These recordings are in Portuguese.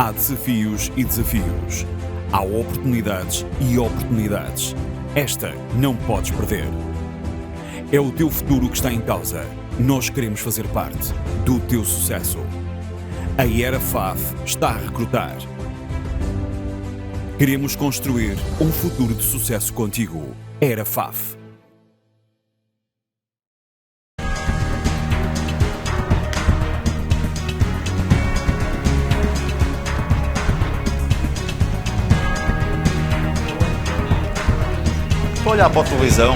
Há desafios e desafios. Há oportunidades e oportunidades. Esta não podes perder. É o teu futuro que está em causa. Nós queremos fazer parte do teu sucesso. A Era FAF está a recrutar. Queremos construir um futuro de sucesso contigo. Era FAF. Estou a olhar para a televisão.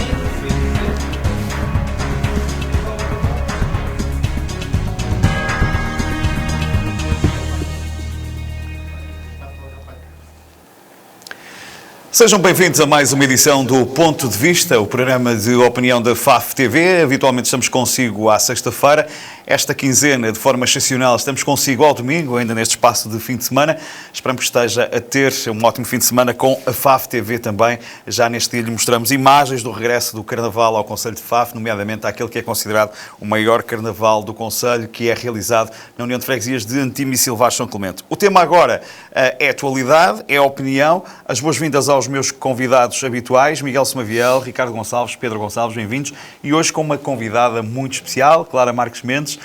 Sejam bem-vindos a mais uma edição do Ponto de Vista, o programa de opinião da FAF TV. Habitualmente estamos consigo à sexta-feira. Esta quinzena, de forma excepcional, estamos consigo ao domingo, ainda neste espaço de fim de semana. Esperamos que esteja a ter um ótimo fim de semana com a FAF TV também. Já neste dia lhe mostramos imagens do regresso do Carnaval ao Concelho de Faf, nomeadamente àquele que é considerado o maior Carnaval do Concelho, que é realizado na União de Freguesias de Antimo e Silvais São Clemente. O tema agora é atualidade, é opinião. As boas-vindas aos meus convidados habituais, Miguel Somaviel, Ricardo Gonçalves, Pedro Gonçalves, bem-vindos. E hoje com uma convidada muito especial, Clara Marques Mendes,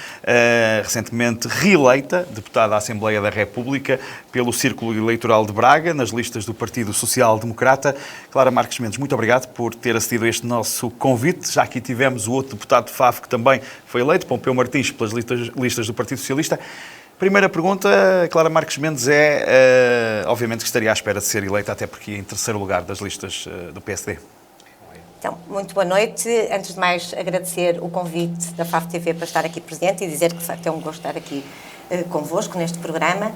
recentemente reeleita deputada à Assembleia da República pelo Círculo Eleitoral de Braga, nas listas do Partido Social Democrata. Clara Marques Mendes, muito obrigado por ter acedido a este nosso convite. Já aqui tivemos o outro deputado de FAF que também foi eleito, Pompeu Martins, pelas listas do Partido Socialista. Primeira pergunta, Clara Marques Mendes, obviamente que estaria à espera de ser eleita, até porque em terceiro lugar das listas do PSD. Então, muito boa noite. Antes de mais, agradecer o convite da FAF TV para estar aqui presente e dizer que, de facto, é um gosto estar aqui convosco neste programa.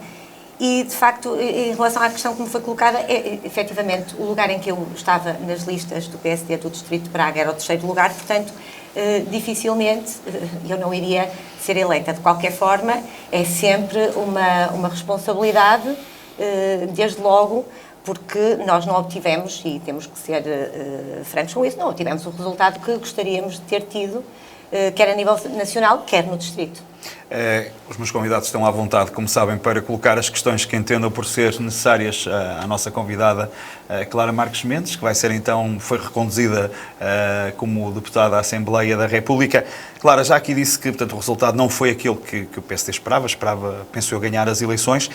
E, de facto, em relação à questão que me foi colocada, efetivamente, o lugar em que eu estava nas listas do PSD do Distrito de Braga era o terceiro lugar, portanto, dificilmente eu não iria ser eleita. De qualquer forma, é sempre uma responsabilidade, desde logo, porque nós não obtivemos, e temos que ser francos com isso, não obtivemos o resultado que gostaríamos de ter tido, quer a nível nacional, quer no Distrito. Os meus convidados estão à vontade, como sabem, para colocar as questões que entendam por ser necessárias à nossa convidada Clara Marques Mendes, que vai ser então, foi reconduzida como deputada à Assembleia da República. Clara, já aqui disse que, portanto, o resultado não foi aquele que o PSD esperava, penso eu, ganhar as eleições.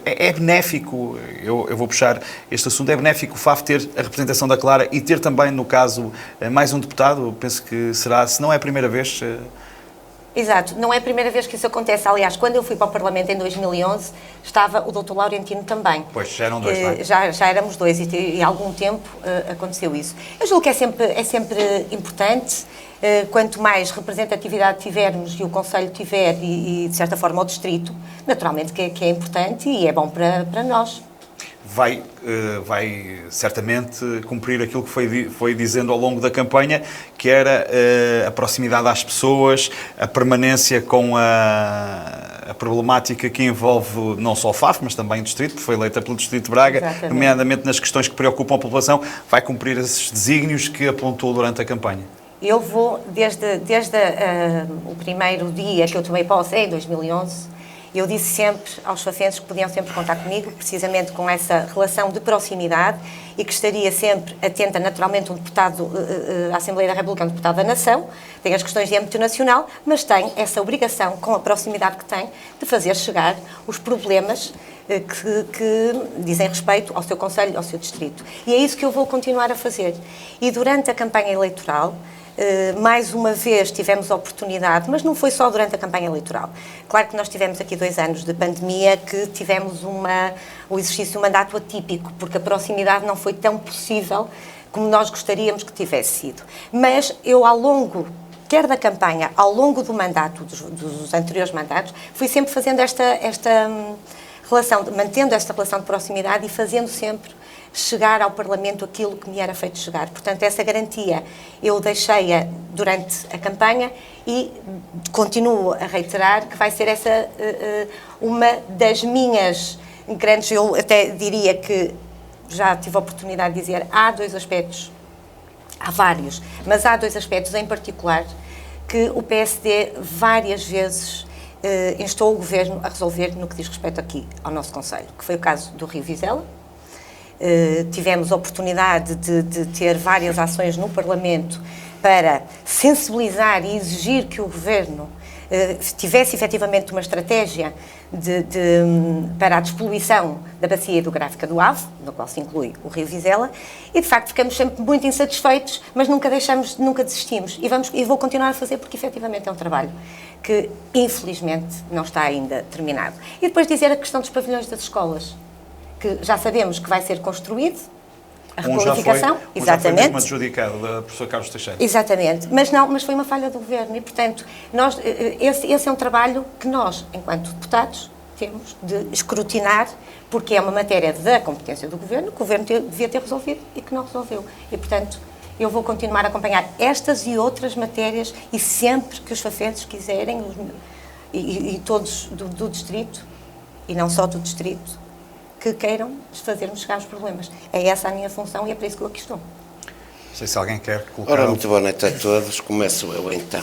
É benéfico, eu vou puxar este assunto, é benéfico o FAF ter a representação da Clara e ter também, no caso, mais um deputado. Penso que será, se não é a primeira vez... Exato, não é a primeira vez que isso acontece. Aliás, quando eu fui para o Parlamento em 2011, estava o Dr. Laurentino também. Pois, já eram dois, não é? Já éramos dois e há algum tempo aconteceu isso. Eu julgo que é sempre importante, quanto mais representatividade tivermos e o Conselho tiver e de certa forma, o Distrito, naturalmente que é importante e é bom para nós. Vai certamente cumprir aquilo que foi dizendo ao longo da campanha, que era a proximidade às pessoas, a permanência com a problemática que envolve não só o FAF, mas também o Distrito, que foi eleita pelo Distrito de Braga, exatamente, nomeadamente nas questões que preocupam a população. Vai cumprir esses desígnios que apontou durante a campanha? Eu vou, desde o primeiro dia que eu tomei posse, em 2011, eu disse sempre aos facentes que podiam sempre contar comigo, precisamente com essa relação de proximidade e que estaria sempre atenta, naturalmente, um deputado à Assembleia da República, um deputado da Nação, tem as questões de âmbito nacional, mas tem essa obrigação, com a proximidade que tem, de fazer chegar os problemas que dizem respeito ao seu Conselho, ao seu Distrito. E é isso que eu vou continuar a fazer. E durante a campanha eleitoral, mais uma vez tivemos a oportunidade, mas não foi só durante a campanha eleitoral. Claro que nós tivemos aqui 2 anos de pandemia que tivemos o exercício de um mandato atípico, porque a proximidade não foi tão possível como nós gostaríamos que tivesse sido. Mas eu, ao longo, quer da campanha, ao longo do mandato, dos anteriores mandatos, fui sempre fazendo esta relação, mantendo esta relação de proximidade e fazendo sempre chegar ao Parlamento aquilo que me era feito chegar. Portanto, essa garantia eu deixei-a durante a campanha e continuo a reiterar que vai ser essa uma das minhas grandes... Eu até diria que já tive a oportunidade de dizer, há 2 aspectos, há vários, mas há 2 aspectos em particular que o PSD várias vezes instou o Governo a resolver no que diz respeito aqui ao nosso Conselho, que foi o caso do Rio Vizela. Tivemos a oportunidade de ter várias ações no Parlamento para sensibilizar e exigir que o Governo tivesse efetivamente uma estratégia para a despoluição da bacia hidrográfica do Ave, no qual se inclui o Rio Vizela, e de facto ficamos sempre muito insatisfeitos, mas nunca desistimos. E vou continuar a fazer porque efetivamente é um trabalho que infelizmente não está ainda terminado. E depois dizer a questão dos pavilhões das escolas, que já sabemos que vai ser construído, a requalificação, exatamente. Já foi mesmo adjudicado da professora Carlos Teixeira. Exatamente, mas foi uma falha do Governo e, portanto, esse é um trabalho que nós, enquanto deputados, temos de escrutinar, porque é uma matéria da competência do Governo, que o Governo devia ter resolvido e que não resolveu. E, portanto, eu vou continuar a acompanhar estas e outras matérias e sempre que os fafenses quiserem, e todos do Distrito, e não só do Distrito, que queiram fazer-nos chegar os problemas. É essa a minha função e é para isso que eu aqui estou. Não sei se alguém quer colocar... Ora, muito boa noite a todos. Começo eu então.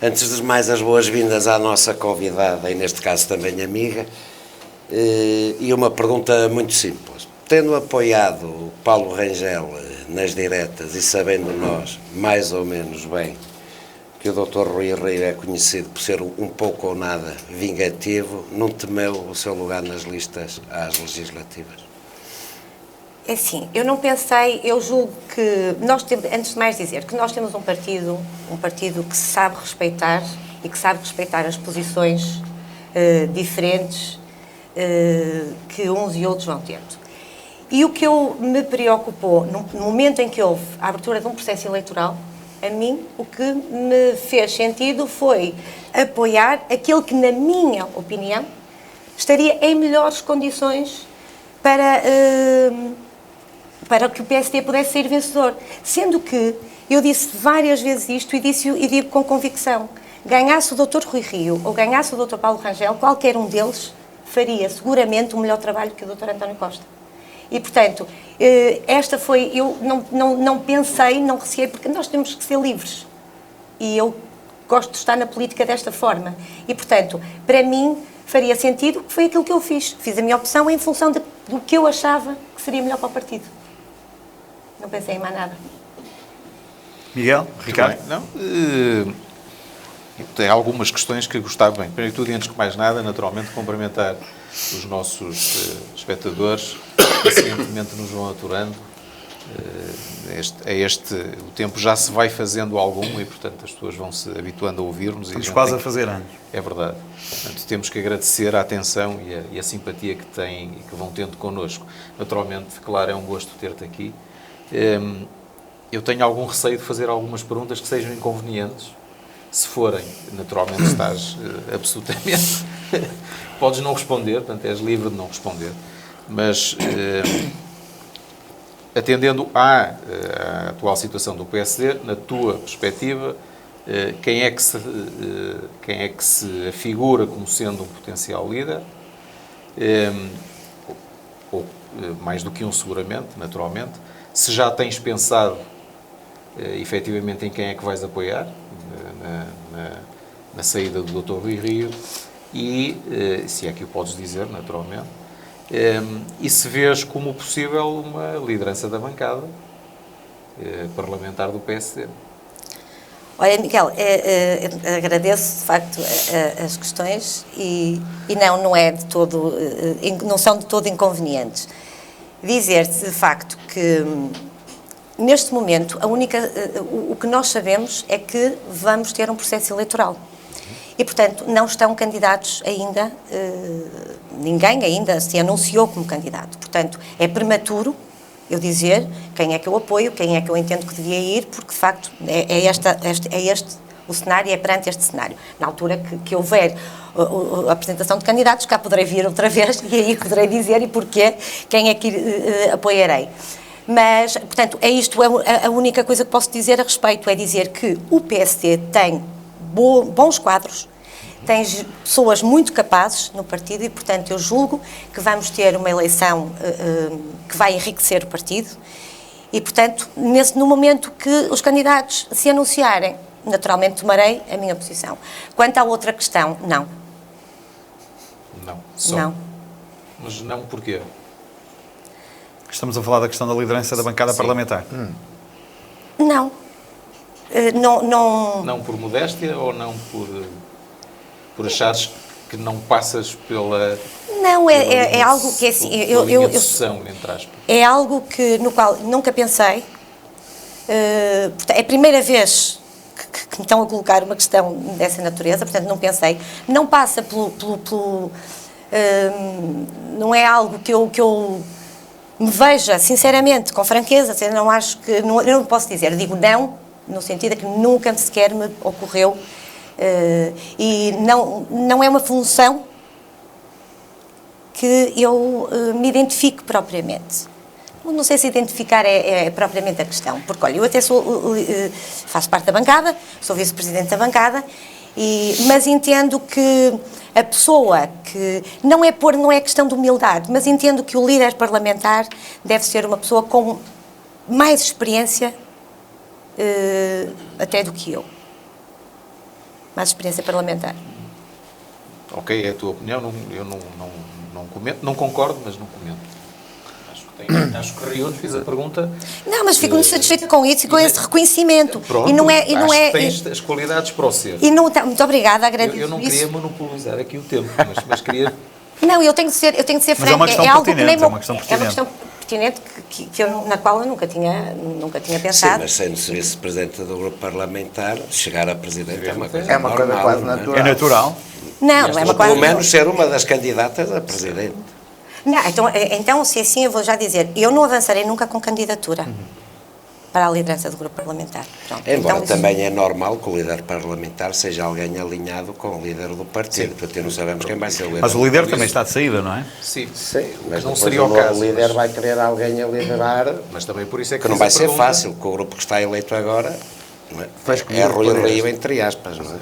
Antes de mais, as boas-vindas à nossa convidada, e neste caso também amiga, e uma pergunta muito simples. Tendo apoiado o Paulo Rangel nas diretas e sabendo nós, mais ou menos bem, que o Dr. Rui Rio é conhecido por ser um pouco ou nada vingativo, não temeu o seu lugar nas listas às legislativas? É assim, eu não pensei, eu julgo que nós temos, antes de mais dizer, que nós temos um partido que se sabe respeitar e que sabe respeitar as posições diferentes que uns e outros vão tendo. E o que me preocupou, no momento em que houve a abertura de um processo eleitoral, a mim, o que me fez sentido foi apoiar aquele que, na minha opinião, estaria em melhores condições para que o PSD pudesse sair vencedor. Sendo que eu disse várias vezes isto e digo com convicção, ganhasse o Dr. Rui Rio ou ganhasse o Dr. Paulo Rangel, qualquer um deles faria seguramente um melhor trabalho que o Dr. António Costa. E, portanto, esta foi... Eu não pensei, não receei, porque nós temos que ser livres. E eu gosto de estar na política desta forma. E, portanto, para mim, faria sentido, que foi aquilo que eu fiz. Fiz a minha opção em função do que eu achava que seria melhor para o partido. Não pensei em mais nada. Miguel? Ricardo? Não, tem algumas questões que gostava bem. Primeiro de tudo, e antes que mais nada, naturalmente, cumprimentar os nossos espectadores que pacientemente nos vão aturando. O tempo já se vai fazendo algum e, portanto, as pessoas vão se habituando a ouvir-nos. Estamos quase a fazer anos. É verdade. Portanto, temos que agradecer a atenção e a simpatia que têm e que vão tendo connosco. Naturalmente, claro, é um gosto ter-te aqui. Eu tenho algum receio de fazer algumas perguntas que sejam inconvenientes. Se forem, naturalmente estás absolutamente... Podes não responder, portanto, és livre de não responder. Mas, atendendo à atual situação do PSD, na tua perspectiva, quem é que se afigura como sendo um potencial líder? Ou mais do que um, seguramente, naturalmente. Se já tens pensado, efetivamente, em quem é que vais apoiar na saída do Dr. Rui Rio, e, se é que o podes dizer, naturalmente, e se vês como possível uma liderança da bancada parlamentar do PSD. Olha, Miguel, agradeço de facto as questões e não é de todo, não são de todo inconvenientes. Dizer-te de facto que neste momento o que nós sabemos é que vamos ter um processo eleitoral. E, portanto, não estão candidatos ainda, ninguém ainda se anunciou como candidato. Portanto, é prematuro eu dizer quem é que eu apoio, quem é que eu entendo que devia ir, porque, de facto, é este o cenário, é perante este cenário. Na altura que houver a apresentação de candidatos, cá poderei vir outra vez e aí poderei dizer e porquê, quem é que apoiarei. Mas, portanto, é isto, a única coisa que posso dizer a respeito, é dizer que o PSD tem bons quadros, tem pessoas muito capazes no partido e, portanto, eu julgo que vamos ter uma eleição que vai enriquecer o partido e, portanto, no momento que os candidatos se anunciarem, naturalmente tomarei a minha posição. Quanto à outra questão, não. Não. Só. Não. Mas não porquê? Estamos a falar da questão da liderança da bancada Sim. parlamentar. Não. Não. Não por modéstia ou não por achares que não passas pela... Não, é algo que é assim. pela linha de sucessão, entre aspas. É algo no qual nunca pensei. É a primeira vez que me estão a colocar uma questão dessa natureza, portanto não pensei. Não passa não é algo que eu me veja, sinceramente, com franqueza, eu não acho que... eu não posso dizer, digo não, no sentido de que nunca sequer me ocorreu e não é uma função que eu me identifique propriamente. Não sei se identificar é propriamente a questão, porque, olha, eu até faço parte da bancada, sou vice-presidente da bancada, mas entendo que a pessoa que... não é questão de humildade, mas entendo que o líder parlamentar deve ser uma pessoa com mais experiência até do que eu. Mais experiência parlamentar. Ok, é a tua opinião, eu não comento, não concordo, mas não comento. Acho que reúno, fiz a pergunta. Não, mas fico muito satisfeita com isso e com esse reconhecimento. Pronto, e não é, que tens as qualidades para o ser. E não, muito obrigada, agradeço Eu não isso. queria monopolizar aqui o tempo, mas queria... Não, eu tenho de ser Mas franca. é uma questão algo que nem pertinente, é uma questão pertinente na qual eu nunca tinha Sim, pensado. mas sendo vice-presidente do grupo parlamentar, chegar a presidente é uma coisa É uma coisa normal, quase não é? natural. É natural. Não é uma Ou coisa... pelo menos ser uma das candidatas a presidente. Não, então, se assim, eu vou já dizer, eu não avançarei nunca com candidatura para a liderança do grupo parlamentar. Pronto, Embora então, também é normal que o líder parlamentar seja alguém alinhado com o líder do partido, porque não sabemos quem vai ser o líder. Mas o líder também está de saída, não é? Sim, Sim, mas não depois seria o caso. O líder mas- vai querer alguém a liderar, Mas também por isso é que que não fiz vai a ser pergunta. fácil, porque o grupo que está eleito agora não é, Foi é escolhido Rui por Rio, eles. entre aspas, não é?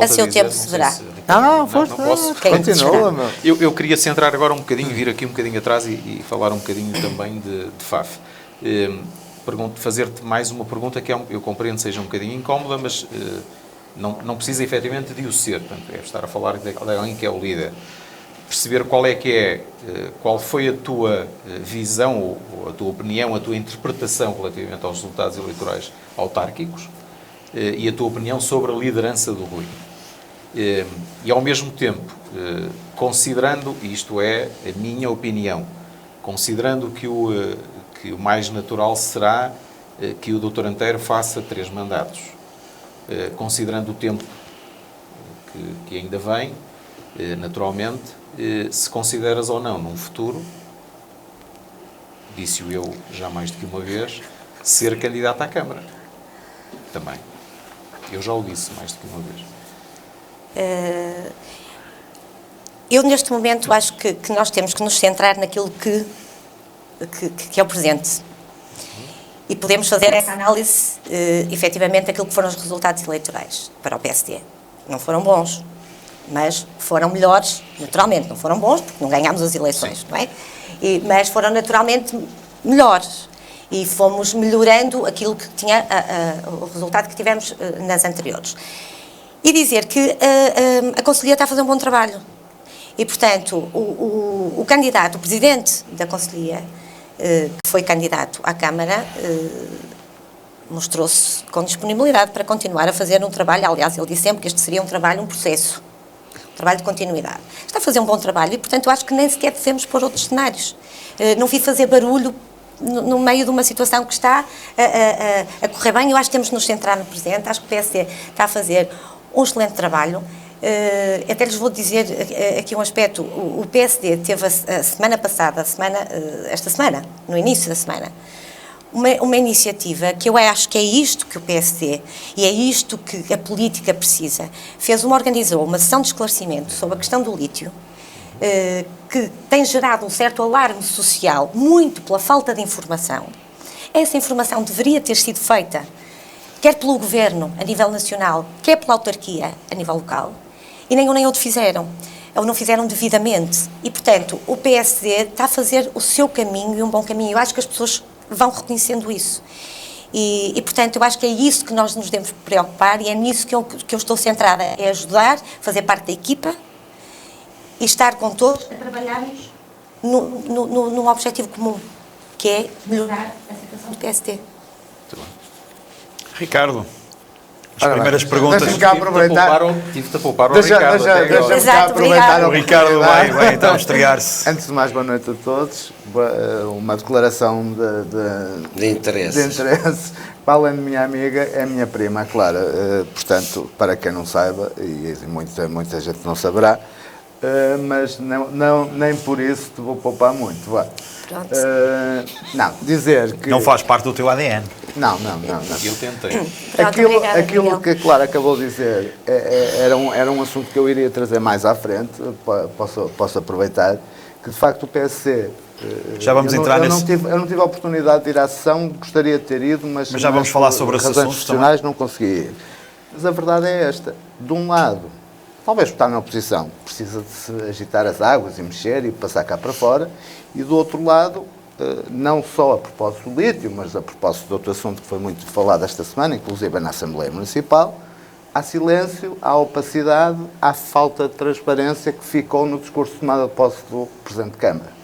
A seu tempo se verá. Não, força, posso. continua, meu. Eu queria centrar agora um bocadinho, vir aqui um bocadinho atrás e falar um bocadinho também de FAF. Fazer-te mais uma pergunta que eu compreendo seja um bocadinho incómoda, mas não precisa efetivamente de o ser. Portanto, é estar a falar de alguém que é o líder. Perceber qual foi a tua visão, ou a tua opinião, a tua interpretação relativamente aos resultados eleitorais autárquicos e a tua opinião sobre a liderança do Rui. E ao mesmo tempo, considerando, e isto é a minha opinião, considerando que o mais natural será que o Dr. Anteiro faça 3 mandatos, considerando o tempo que ainda vem, naturalmente, se consideras ou não, num futuro, disse-o eu já mais do que uma vez, ser candidato à Câmara. Também. Eu já o disse mais do que uma vez. Eu, neste momento, acho que nós temos que nos centrar naquilo que é o presente. E podemos fazer essa análise, efetivamente, daquilo que foram os resultados eleitorais para o PSD. Não foram bons, mas foram melhores, naturalmente. Não foram bons, porque não ganhámos as eleições, não é? Mas foram, naturalmente, melhores. E fomos melhorando aquilo que tinha, o resultado que tivemos nas anteriores. E dizer que a Conselhia está a fazer um bom trabalho. E, portanto, o candidato, o presidente da Conselhia, que foi candidato à Câmara, mostrou-se com disponibilidade para continuar a fazer um trabalho. Aliás, ele disse sempre que este seria um trabalho, um processo, um trabalho de continuidade. Está a fazer um bom trabalho e, portanto, acho que nem sequer devemos pôr outros cenários. Não vi fazer barulho no meio de uma situação que está a correr bem. Eu acho que temos de nos centrar no presente. Acho que o PSD está a fazer um excelente trabalho. Até lhes vou dizer aqui um aspecto. O PSD teve a semana passada, esta semana, no início da semana, uma iniciativa que eu acho que é isto que o PSD e é isto que a política precisa. Organizou uma sessão de esclarecimento sobre a questão do lítio, que tem gerado um certo alarme social, muito pela falta de informação. Essa informação deveria ter sido feita, quer pelo Governo, a nível nacional, quer pela autarquia, a nível local, e nem um nem outro fizeram, ou não fizeram devidamente. E, portanto, o PSD está a fazer o seu caminho e um bom caminho. Eu acho que as pessoas vão reconhecendo isso. E, portanto, eu acho que é isso que nós nos devemos preocupar e é nisso que eu estou centrada, é ajudar, fazer parte da equipa e estar com todos a trabalharmos num objetivo comum, que é melhorar a situação do PSD. Muito bem. Ricardo, as Ora primeiras bem, perguntas. deixa-me cá aproveitar. Tive-te a poupar o Ricardo. até agora. Deixa-me cá Exato, aproveitar obrigado. a O Ricardo oportunidade. vai então estrear-se. Antes de mais, boa noite a todos. Uma declaração De interesse. de interesse. Para além de minha amiga, é minha prima, a Clara. Portanto, para quem não saiba, e muita gente não saberá, mas nem por isso te vou poupar muito. Vá. Pronto. Não, dizer que... Não faz parte do teu ADN. Não. Eu tentei. Pronto, obrigada, Aquilo Miguel. que a Clara acabou de dizer era um assunto que eu iria trazer mais à frente, posso aproveitar, que de facto o PSC... Já vamos entrar eu nesse... Eu não tive a oportunidade de ir à sessão, gostaria de ter ido, mas já vamos falar sobre esse razões assunto profissionais não consegui ir. Mas a verdade é esta, de um lado, talvez por estar na oposição, precisa de se agitar as águas e mexer e passar cá para fora, e do outro lado, não só a propósito do lítio, mas a propósito de outro assunto que foi muito falado esta semana, inclusive na Assembleia Municipal, há silêncio, há opacidade, há falta de transparência que ficou no discurso de tomada de posse do Presidente de Câmara.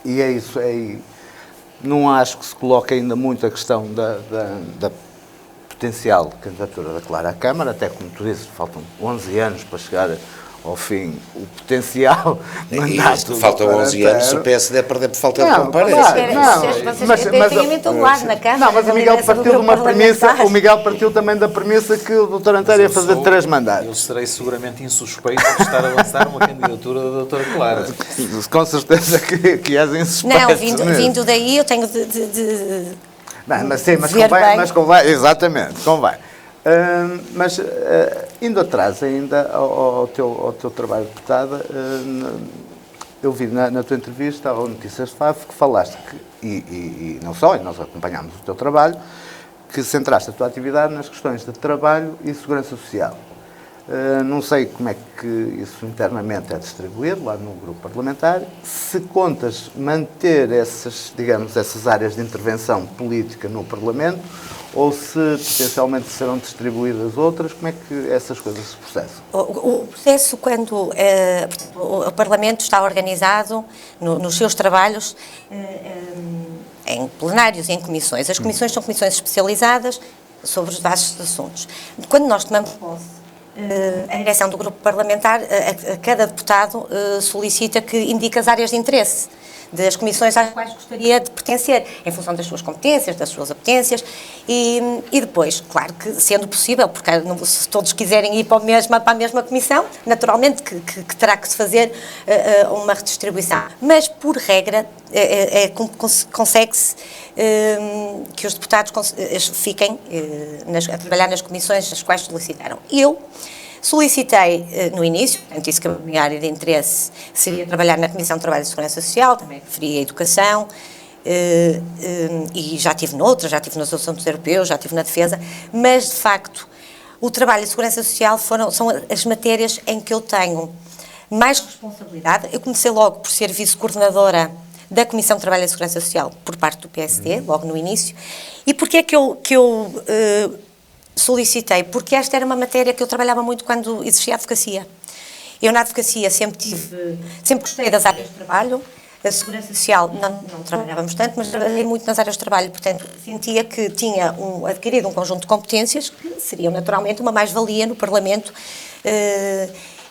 E é isso, não acho que se coloque ainda muito a questão da potencial candidatura da Clara à Câmara, até como tu dizes, faltam 11 anos para chegar ao fim o potencial mandato. Faltam 11 anos, se o PSD perder por falta de comparência. Vocês querem em todo lado na Câmara. Não, mas o Miguel partiu de uma premissa, o Miguel partiu também da premissa que o Dr. António ia fazer 3 mandatos. Eu serei seguramente insuspeito de estar a lançar uma candidatura da doutora Clara. Com certeza que és insuspeito. Não, vindo daí eu tenho de Não, mas sim, ver bem. convém, exatamente, convém. Mas indo atrás ainda ao teu trabalho de deputada, eu vi na tua entrevista ao Notícias de FAF que falaste e não só, e nós acompanhámos o teu trabalho, que centraste a tua atividade nas questões de trabalho e segurança social. Não sei como é que isso internamente é distribuído lá no grupo parlamentar, se contas manter essas áreas de intervenção política no Parlamento ou se potencialmente serão distribuídas outras, como é que essas coisas se processam? O processo, quando o Parlamento está organizado nos seus trabalhos em plenários e em comissões. As comissões são comissões especializadas sobre os vastos assuntos. Quando nós tomamos posse, a direção do grupo parlamentar, a cada deputado solicita que indique as áreas de interesse das comissões às quais gostaria de pertencer, em função das suas competências, das suas apetências, e depois, claro que sendo possível, porque se todos quiserem ir para a mesma comissão, naturalmente que terá que se fazer uma redistribuição. Mas, por regra, consegue-se que os deputados fiquem a trabalhar nas comissões às quais solicitaram. Eu solicitei no início, portanto, disse que a minha área de interesse seria trabalhar na Comissão de Trabalho e Segurança Social, também referi a Educação, e já estive noutras, já estive nos assuntos europeus, já estive na Defesa, mas, de facto, o trabalho e a Segurança Social são as matérias em que eu tenho mais responsabilidade. Eu comecei logo por ser vice-coordenadora da Comissão de Trabalho e Segurança Social por parte do PSD, logo no início. E porquê é que eu solicitei? Porque esta era uma matéria que eu trabalhava muito quando existia a advocacia. Eu na advocacia sempre gostei das áreas de trabalho. A Segurança Social não trabalhávamos tanto, mas trabalhei muito nas áreas de trabalho, portanto sentia que tinha adquirido um conjunto de competências que seriam naturalmente uma mais-valia no Parlamento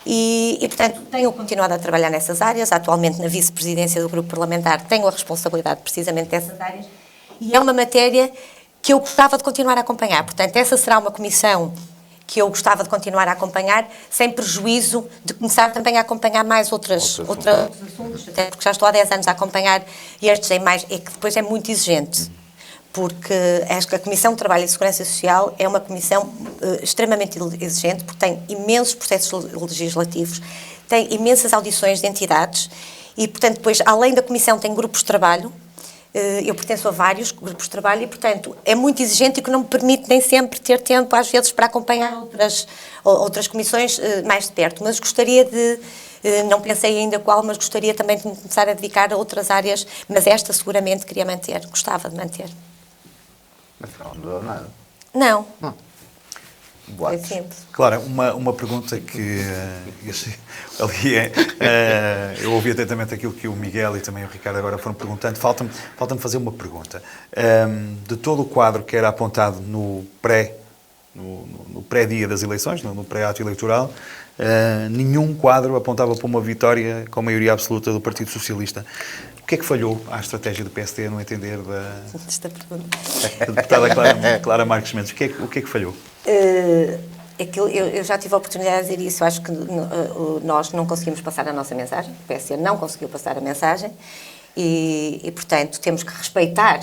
e portanto tenho continuado a trabalhar nessas áreas. Atualmente na vice-presidência do grupo parlamentar tenho a responsabilidade precisamente dessas áreas e é uma matéria que eu gostava de continuar a acompanhar. Portanto, essa será uma comissão que eu gostava de continuar a acompanhar, sem prejuízo de começar também a acompanhar mais outros assuntos, até porque já estou há 10 anos a acompanhar estes em mais, é que depois é muito exigente, porque a Comissão de Trabalho e Segurança Social é uma comissão extremamente exigente, porque tem imensos processos legislativos, tem imensas audições de entidades e, portanto, depois, além da comissão, tem grupos de trabalho. Eu pertenço a vários grupos de trabalho e, portanto, é muito exigente e que não me permite nem sempre ter tempo, às vezes, para acompanhar outras comissões mais de perto. Mas gostaria de, não pensei ainda qual, mas gostaria também de me começar a dedicar a outras áreas, mas esta seguramente queria manter, gostava de manter. Mas não mudou nada. Não. Foi votos. simples. Claro, uma pergunta que ali eu ouvi atentamente aquilo que o Miguel e também o Ricardo agora foram perguntando. Falta-me fazer uma pergunta. De todo o quadro que era apontado no pré-dia das eleições, no pré-ato eleitoral, nenhum quadro apontava para uma vitória com maioria absoluta do Partido Socialista. O que é que falhou à estratégia do PSD, no entender da Esta pergunta. deputada Clara Marques Mendes? O que é que falhou? Eu já tive a oportunidade de dizer isso. Acho que nós não conseguimos passar a nossa mensagem. O PSD não conseguiu passar a mensagem e portanto, temos que respeitar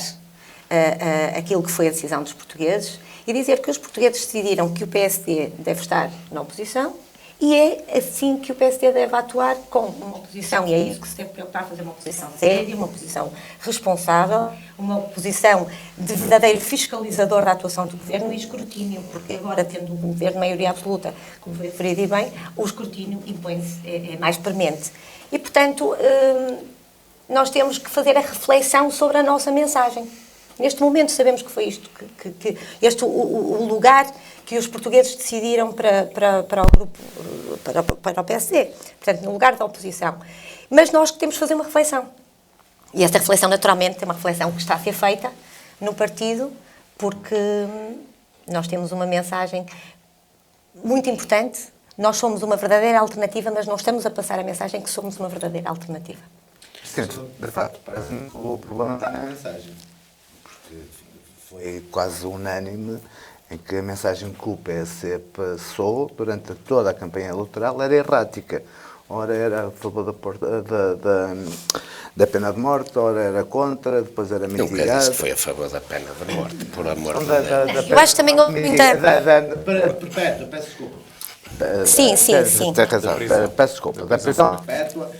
aquilo que foi a decisão dos portugueses e dizer que os portugueses decidiram que o PSD deve estar na oposição e é assim que o PSD deve atuar com uma oposição, e é isso que se deve preocupar, fazer uma oposição séria, uma oposição responsável, uma oposição de verdadeiro fiscalizador da atuação do governo e escrutínio, porque agora, tendo um governo de maioria absoluta, como foi referido e bem, o escrutínio impõe-se, é mais premente. E, portanto, nós temos que fazer a reflexão sobre a nossa mensagem. Neste momento sabemos que foi isto, o lugar que os portugueses decidiram para o grupo, para o PSD, portanto, no lugar da oposição. Mas nós temos que fazer uma reflexão. E esta reflexão, naturalmente, é uma reflexão que está a ser feita no partido, porque nós temos uma mensagem muito importante. Nós somos uma verdadeira alternativa, mas não estamos a passar a mensagem que somos uma verdadeira alternativa. Sim, de facto, parece-me que o problema está na mensagem. Porque foi quase unânime em que a mensagem que o PSD passou durante toda a campanha eleitoral era errática. Ora era a favor da pena de morte, ora era contra, depois era mitigado. Nunca disse que foi a favor da pena de morte, por amor de Deus. Eu acho que também houve muita... Perpétua, peço desculpa. Sim. Tem razão, peço desculpa. Da prisão perpétua.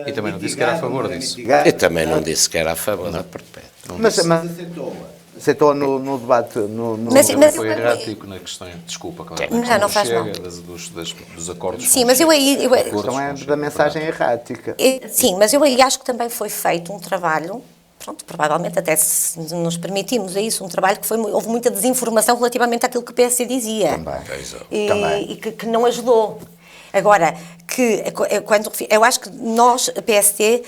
E também não disse que era a favor disso. Eu também não disse que era a favor da perpétua. Mas aceitou no debate. Mas Foi errático na questão, desculpa, claro. Não faz mal. Dos acordos. Sim, mas eu aí... A questão é da mensagem errática. Sim, mas eu aí acho que também foi feito um trabalho, pronto, provavelmente até se nos permitimos a isso, um trabalho que houve muita desinformação relativamente àquilo que o PSD dizia. Também. E que não ajudou. Agora, eu acho que nós, a PSD,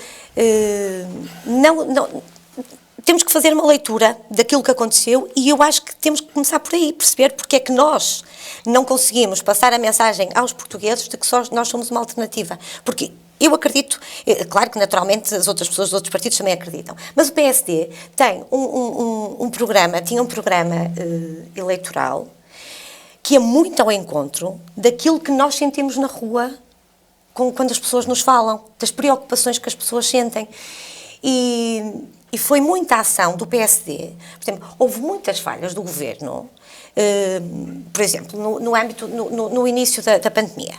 temos que fazer uma leitura daquilo que aconteceu e eu acho que temos que começar por aí, perceber porque é que nós não conseguimos passar a mensagem aos portugueses de que nós somos uma alternativa. Porque eu acredito, claro que naturalmente as outras pessoas dos outros partidos também acreditam, mas o PSD tem tinha um programa eleitoral que é muito ao encontro daquilo que nós sentimos na rua quando as pessoas nos falam, das preocupações que as pessoas sentem. E foi muita ação do PSD. Por exemplo, houve muitas falhas do governo, por exemplo, no início da pandemia.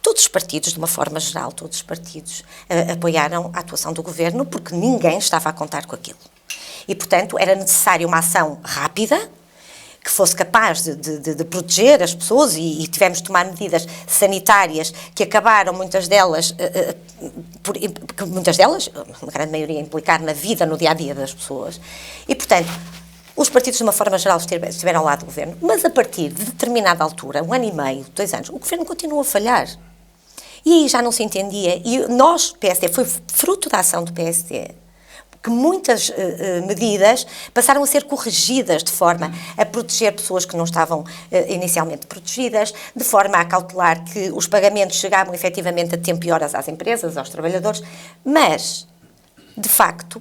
Todos os partidos, de uma forma geral, todos os partidos apoiaram a atuação do governo porque ninguém estava a contar com aquilo. E, portanto, era necessária uma ação rápida, que fosse capaz de proteger as pessoas e tivemos de tomar medidas sanitárias que acabaram, muitas delas, uma grande maioria, implicar na vida, no dia-a-dia das pessoas. E, portanto, os partidos, de uma forma geral, estiveram ao lado do governo, mas a partir de determinada altura, 1 ano e meio, 2 anos, o governo continua a falhar. E aí já não se entendia. E nós, PSD, foi fruto da ação do PSD, que muitas medidas passaram a ser corrigidas de forma a proteger pessoas que não estavam inicialmente protegidas, de forma a cautelar que os pagamentos chegavam efetivamente a tempo e horas às empresas, aos trabalhadores, mas, de facto,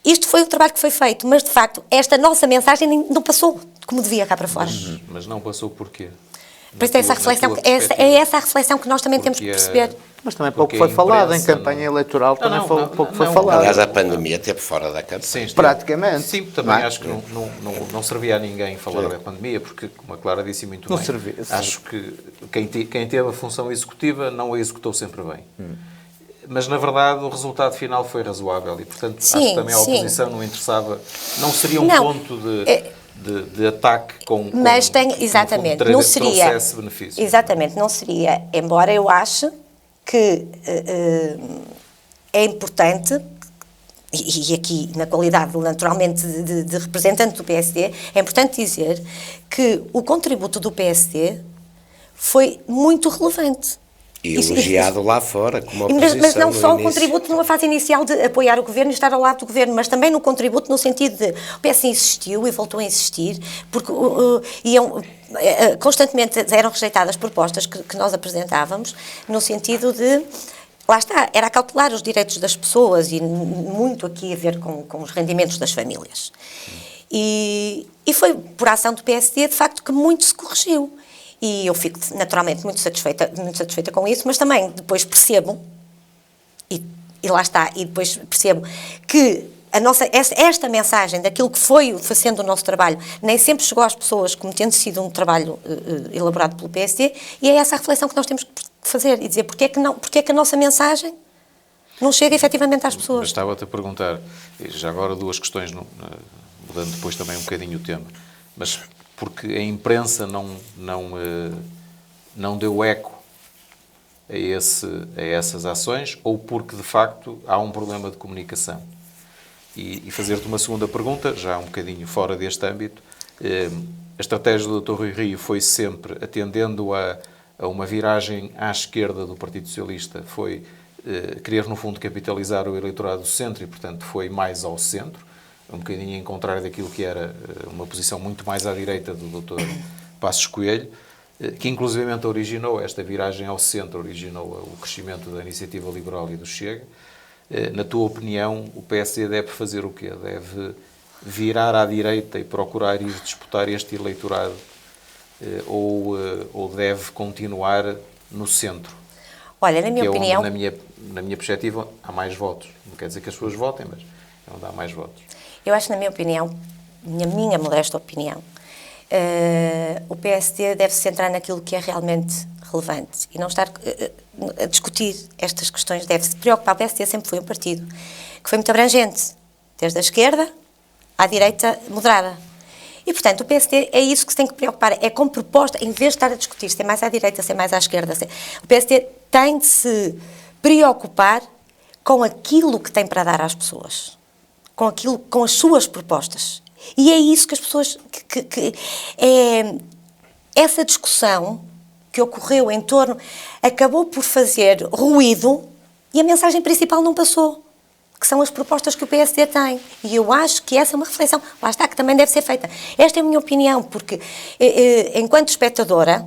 isto foi o trabalho que foi feito, mas, de facto, esta nossa mensagem não passou como devia cá para fora. Mas não passou porquê? Por isso é essa a reflexão que nós também temos que perceber. Mas também pouco foi falado, em campanha eleitoral também pouco foi falado. Aliás, a pandemia esteve fora da campanha. Sim, praticamente. Sim, também acho que não servia a ninguém falar da pandemia, porque, como a Clara disse muito bem, servia. Acho que quem teve a função executiva não a executou sempre bem. Mas, na verdade, o resultado final foi razoável e, portanto, acho que também a oposição não interessava, não seria um ponto de ataque com exatamente, não seria, trouxesse benefício. Exatamente, não seria, embora eu ache que é importante e aqui na qualidade naturalmente de representante do PSD, é importante dizer que o contributo do PSD foi muito relevante. E elogiado lá fora, como oposição. Mas não só o início. contributo numa fase inicial de apoiar o governo e estar ao lado do governo, mas também no contributo no sentido de o PS insistiu e voltou a insistir, porque constantemente eram rejeitadas propostas que nós apresentávamos, no sentido de, lá está, era cautelar os direitos das pessoas e muito aqui a ver com os rendimentos das famílias. E foi por ação do PSD, de facto, que muito se corrigiu. E eu fico naturalmente muito satisfeita com isso, mas também depois percebo, e lá está, e depois percebo que esta mensagem daquilo que foi sendo o nosso trabalho nem sempre chegou às pessoas como tendo sido um trabalho elaborado pelo PSD, e é essa a reflexão que nós temos que fazer e dizer porque é que a nossa mensagem não chega efetivamente às pessoas. Mas estava-te a perguntar, já agora duas questões, mudando depois também um bocadinho o tema, mas porque a imprensa não deu eco a essas ações, ou porque, de facto, há um problema de comunicação? E fazer-te uma segunda pergunta, já um bocadinho fora deste âmbito. A estratégia do Dr. Rui Rio foi sempre, atendendo a uma viragem à esquerda do Partido Socialista, foi querer, no fundo, capitalizar o eleitorado do centro e, portanto, foi mais ao centro, um bocadinho em contrário daquilo que era uma posição muito mais à direita do Dr. Passos Coelho, que inclusivamente originou esta viragem ao centro, originou o crescimento da Iniciativa Liberal e do Chega. Na tua opinião, o PSD deve fazer o quê? Deve virar à direita e procurar ir disputar este eleitorado ou deve continuar no centro? Olha, na minha opinião... Na minha perspectiva, há mais votos. Não quer dizer que as pessoas votem, mas é onde há mais votos. Eu acho, na minha opinião, na minha modesta opinião, o PSD deve se centrar naquilo que é realmente relevante e não estar a discutir estas questões. Deve se preocupar. O PSD sempre foi um partido que foi muito abrangente, desde a esquerda à direita moderada. E, portanto, o PSD é isso que se tem que preocupar, é com proposta, em vez de estar a discutir se é mais à direita, se é mais à esquerda. O PSD tem de se preocupar com aquilo que tem para dar às pessoas, com as suas propostas. E é isso que as pessoas... essa discussão que ocorreu em torno acabou por fazer ruído e a mensagem principal não passou, que são as propostas que o PSD tem. E eu acho que essa é uma reflexão, lá está, que também deve ser feita. Esta é a minha opinião, porque enquanto espectadora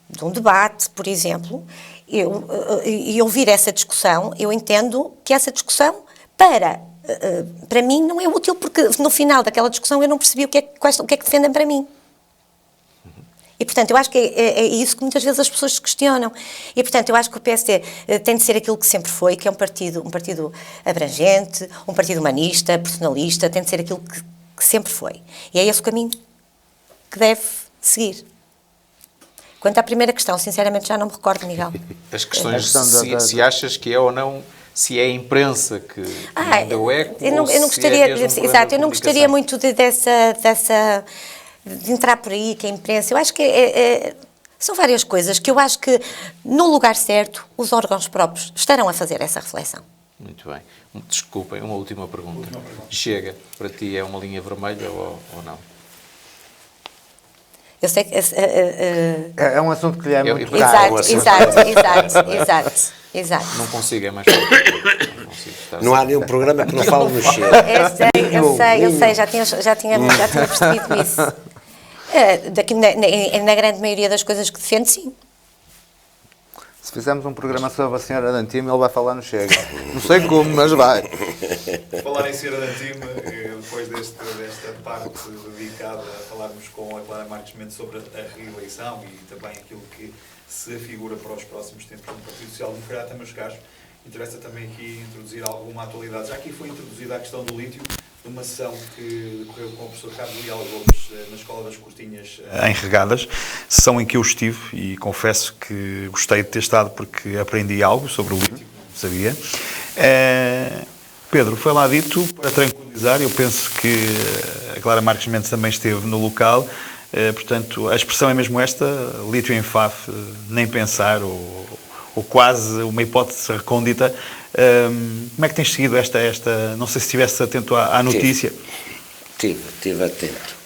de um debate, por exemplo, e ouvir essa discussão, eu entendo que essa discussão, para mim, não é útil, porque no final daquela discussão eu não percebi o que é que defendem para mim. E, portanto, eu acho que é isso que muitas vezes as pessoas se questionam. E, portanto, eu acho que o PSD tem de ser aquilo que sempre foi, que é um partido abrangente, um partido humanista, personalista, tem de ser aquilo que sempre foi. E é esse o caminho que deve seguir. Quanto à primeira questão, sinceramente já não me recordo, Miguel. As questões se achas que é ou não, se é a imprensa que não deu eco, eu não gostaria, exato, eu não gostaria muito de entrar por aí, que a imprensa, eu acho que são várias coisas que eu acho que, no lugar certo, os órgãos próprios estarão a fazer essa reflexão. Muito bem. Desculpem, uma última pergunta. Chega, para ti é uma linha vermelha ou não? Eu sei que... É um assunto que lhe é muito caro. Exato. Não consigo, é mais fácil. Não há nenhum programa que não fale no Chega. Eu sei, já tinha percebido isso. Na grande maioria das coisas que defende, sim. Se fizermos um programa sobre a senhora Dantime, ele vai falar no Chega. Não sei como, mas vai. Falar em senhora Dantime, depois desta parte dedicada a falarmos com a Clara Marques Mendes sobre a reeleição e também aquilo que se afigura para os próximos tempos do Partido Social Democrata, meus caros, interessa também aqui introduzir alguma atualidade. Já aqui foi introduzida a questão do lítio, numa sessão que decorreu com o professor Carlos Leal Gomes na Escola das Cortinhas em Regadas, sessão em que eu estive e confesso que gostei de ter estado porque aprendi algo sobre o lítio, não sabia. Pedro, foi lá dito para tranquilizar, eu penso que a Clara Marques Mendes também esteve no local, portanto a expressão é mesmo esta, lítio em FAF, nem pensar, ou quase uma hipótese recôndita. Como é que tens seguido esta não sei se estivesse atento à notícia. Estive atento.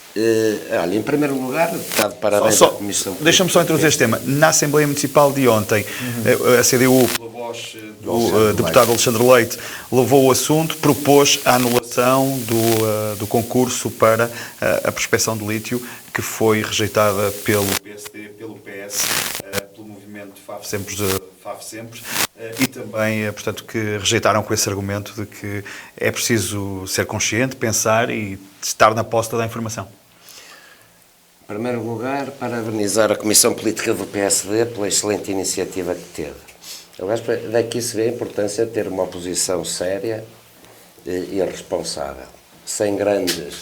Olha, em primeiro lugar, está de parabéns à Comissão. Deixa-me só introduzir este tema. Na Assembleia Municipal de ontem, a CDU, pela voz do deputado Alexandre Leite, levou o assunto, propôs a anulação do concurso para a prospecção de lítio, que foi rejeitada pelo PSD, pelo PS, pelo movimento FAF Sempre, e também, portanto, que rejeitaram com esse argumento de que é preciso ser consciente, pensar e estar na posse da informação. Em primeiro lugar, parabenizar a Comissão Política do PSD pela excelente iniciativa que teve. Aliás, daqui se vê a importância de ter uma oposição séria e responsável, sem grande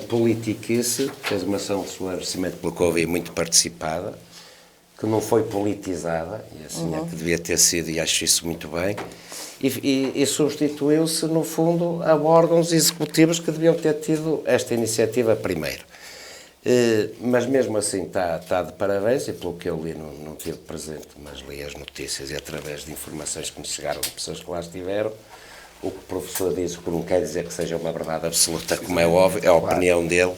politiquice. Fez uma ação de esclarecimento pelo que houve muito participada, que não foi politizada, e assim é que devia ter sido, e acho isso muito bem, e substituiu-se, no fundo, a órgãos executivos que deviam ter tido esta iniciativa primeiro. Mas mesmo assim está de parabéns, e pelo que eu li não tive presente, mas li as notícias e através de informações que me chegaram de pessoas que lá estiveram, o que o professor diz, o que não quer dizer que seja uma verdade absoluta, como é óbvio, é a opinião dele,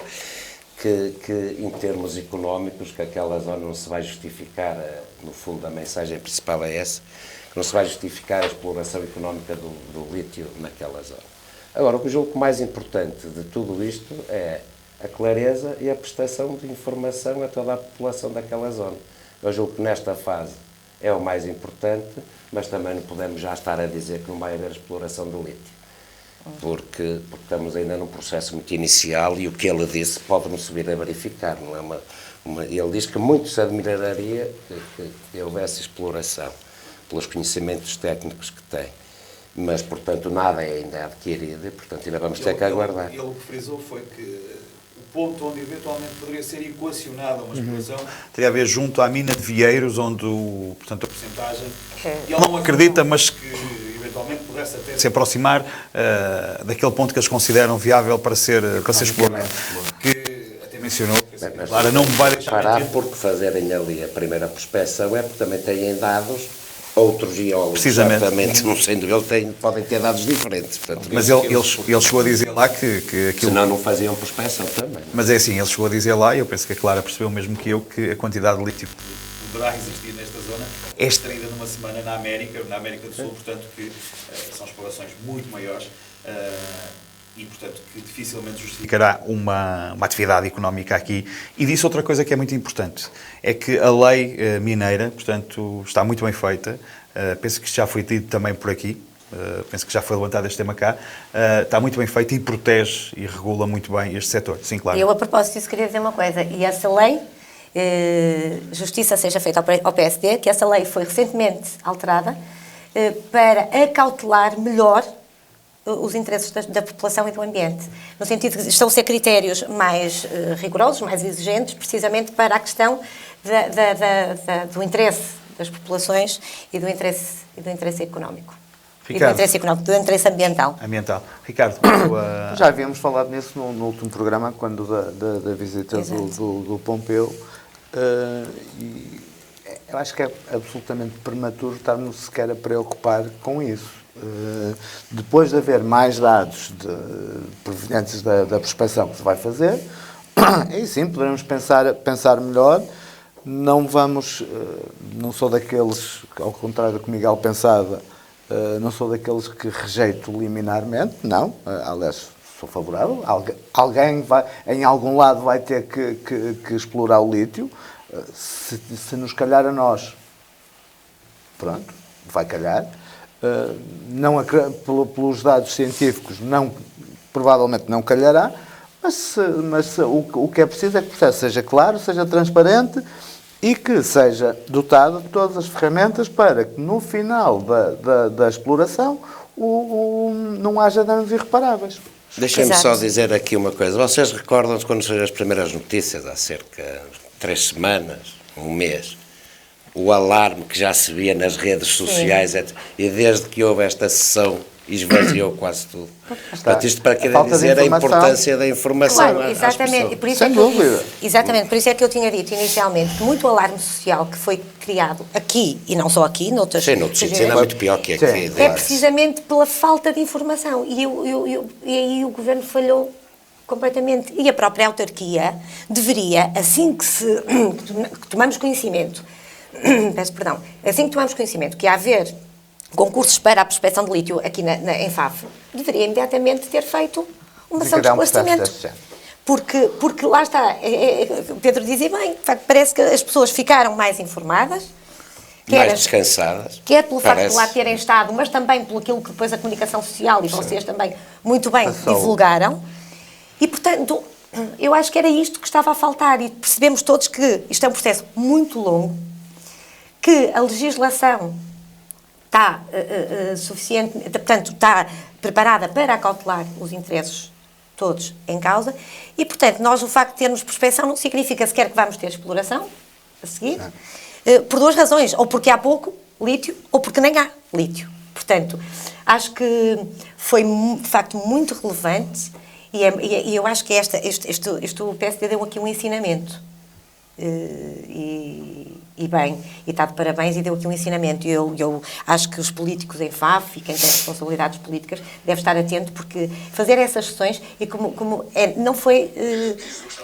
que em termos económicos, que aquela zona não se vai justificar, no fundo a mensagem principal é essa, que não se vai justificar a exploração económica do lítio naquela zona. Agora, o que eu julgo mais importante de tudo isto é a clareza e a prestação de informação a toda a população daquela zona. Eu julgo que nesta fase é o mais importante, mas também não podemos já estar a dizer que não vai haver exploração do lítio, porque estamos ainda num processo muito inicial e o que ele disse pode-não se vir a verificar. Não é ele diz que muito se admiraria que houvesse exploração, pelos conhecimentos técnicos que tem. Mas, portanto, nada é ainda adquirido e, portanto, ainda vamos ter que aguardar. Ele o que frisou foi que o ponto onde eventualmente poderia ser equacionada uma exploração teria a ver junto à mina de Vieiros, onde portanto, a porcentagem, ele não acredita, mas que eventualmente pudesse até se aproximar daquele ponto que eles consideram viável para ser explorado. que até mencionou que Mas Claro, não me vai deixar parar mentir. porque fazerem ali a primeira prospeção é porque também têm dados, outros geólogos, Precisamente. certamente, não sendo eles, podem ter dados diferentes. Portanto, Mas ele chegou a dizer lá que aquilo... senão não faziam prospeção também. Mas é assim, ele chegou a dizer lá, e eu penso que a Clara percebeu mesmo que eu, que a quantidade de lítio poderá existir nesta zona é extraída numa semana na América do Sul, portanto que são explorações muito maiores e portanto que dificilmente justificará uma atividade económica aqui. E disse outra coisa que é muito importante, é que a lei mineira, portanto, está muito bem feita, penso que já foi dito também por aqui, penso que já foi levantado este tema cá, está muito bem feita e protege e regula muito bem este setor. Sim, claro. Eu, a propósito disso, queria dizer uma coisa, e essa lei, justiça seja feita ao PSD, que essa lei foi recentemente alterada para acautelar melhor os interesses da população e do ambiente, no sentido de que estão a ser critérios mais rigorosos, mais exigentes, precisamente para a questão do interesse das populações e do interesse económico. Ricardo. Do interesse ambiental. Ricardo, Já havíamos falado nisso no último programa, quando da visita do Pompeu, e eu acho que é absolutamente prematuro estarmos sequer a preocupar com isso. Depois de haver mais dados provenientes da prospecção que se vai fazer, aí sim poderemos pensar melhor. Não sou daqueles, ao contrário do que Miguel pensava, não sou daqueles que rejeito liminarmente, não, aliás, sou favorável. Alguém em algum lado vai ter que explorar o lítio, se nos calhar a nós, pronto, vai calhar. Pelos dados científicos, provavelmente não calhará, mas o que é preciso é que o processo seja claro, seja transparente e que seja dotado de todas as ferramentas para que no final da exploração não haja danos irreparáveis. Deixem-me só dizer aqui uma coisa. Vocês recordam-se quando saíram as primeiras notícias, há cerca de 3 semanas, um mês, o alarme que já se via nas redes sociais, e desde que houve esta sessão esvaziou quase tudo. Está. Portanto, isto para A querer falta de dizer a informação. importância da informação Claro, às exatamente. pessoas. Por isso Sem é que eu dúvida. disse, exatamente, por isso é que eu tinha dito inicialmente que muito alarme social que foi criado aqui, e não só aqui, noutras Sim, noutros sítios ainda é muito pior que aqui. Sim. é claro. precisamente pela falta de informação. E aí o Governo falhou completamente. E a própria autarquia deveria, assim que que tomamos conhecimento, peço perdão, assim que tomamos conhecimento que ia haver concursos para a prospecção de lítio aqui em Faf, deveria imediatamente ter feito uma ação de Criar um processo esclarecimento. deste género. Porque lá está, o Pedro dizia bem, de facto, parece que as pessoas ficaram mais informadas, Mais descansadas. quer pelo facto de Parece. lá terem estado, mas também pelo aquilo que depois a comunicação social e vocês também muito bem Passou. divulgaram. E, portanto, eu acho que era isto que estava a faltar e percebemos todos que isto é um processo muito longo, que a legislação está suficiente, portanto, está preparada para acautelar os interesses todos em causa e, portanto, nós o facto de termos prospecção não significa sequer que vamos ter exploração a seguir, por duas razões, ou porque há pouco lítio ou porque nem há lítio. Portanto, acho que foi, de facto, muito relevante e eu acho que este o PSD deu aqui um ensinamento. E bem, e está de parabéns e deu aqui um ensinamento. Eu acho que os políticos em FAF e quem tem responsabilidades políticas deve estar atento porque fazer essas sessões e não foi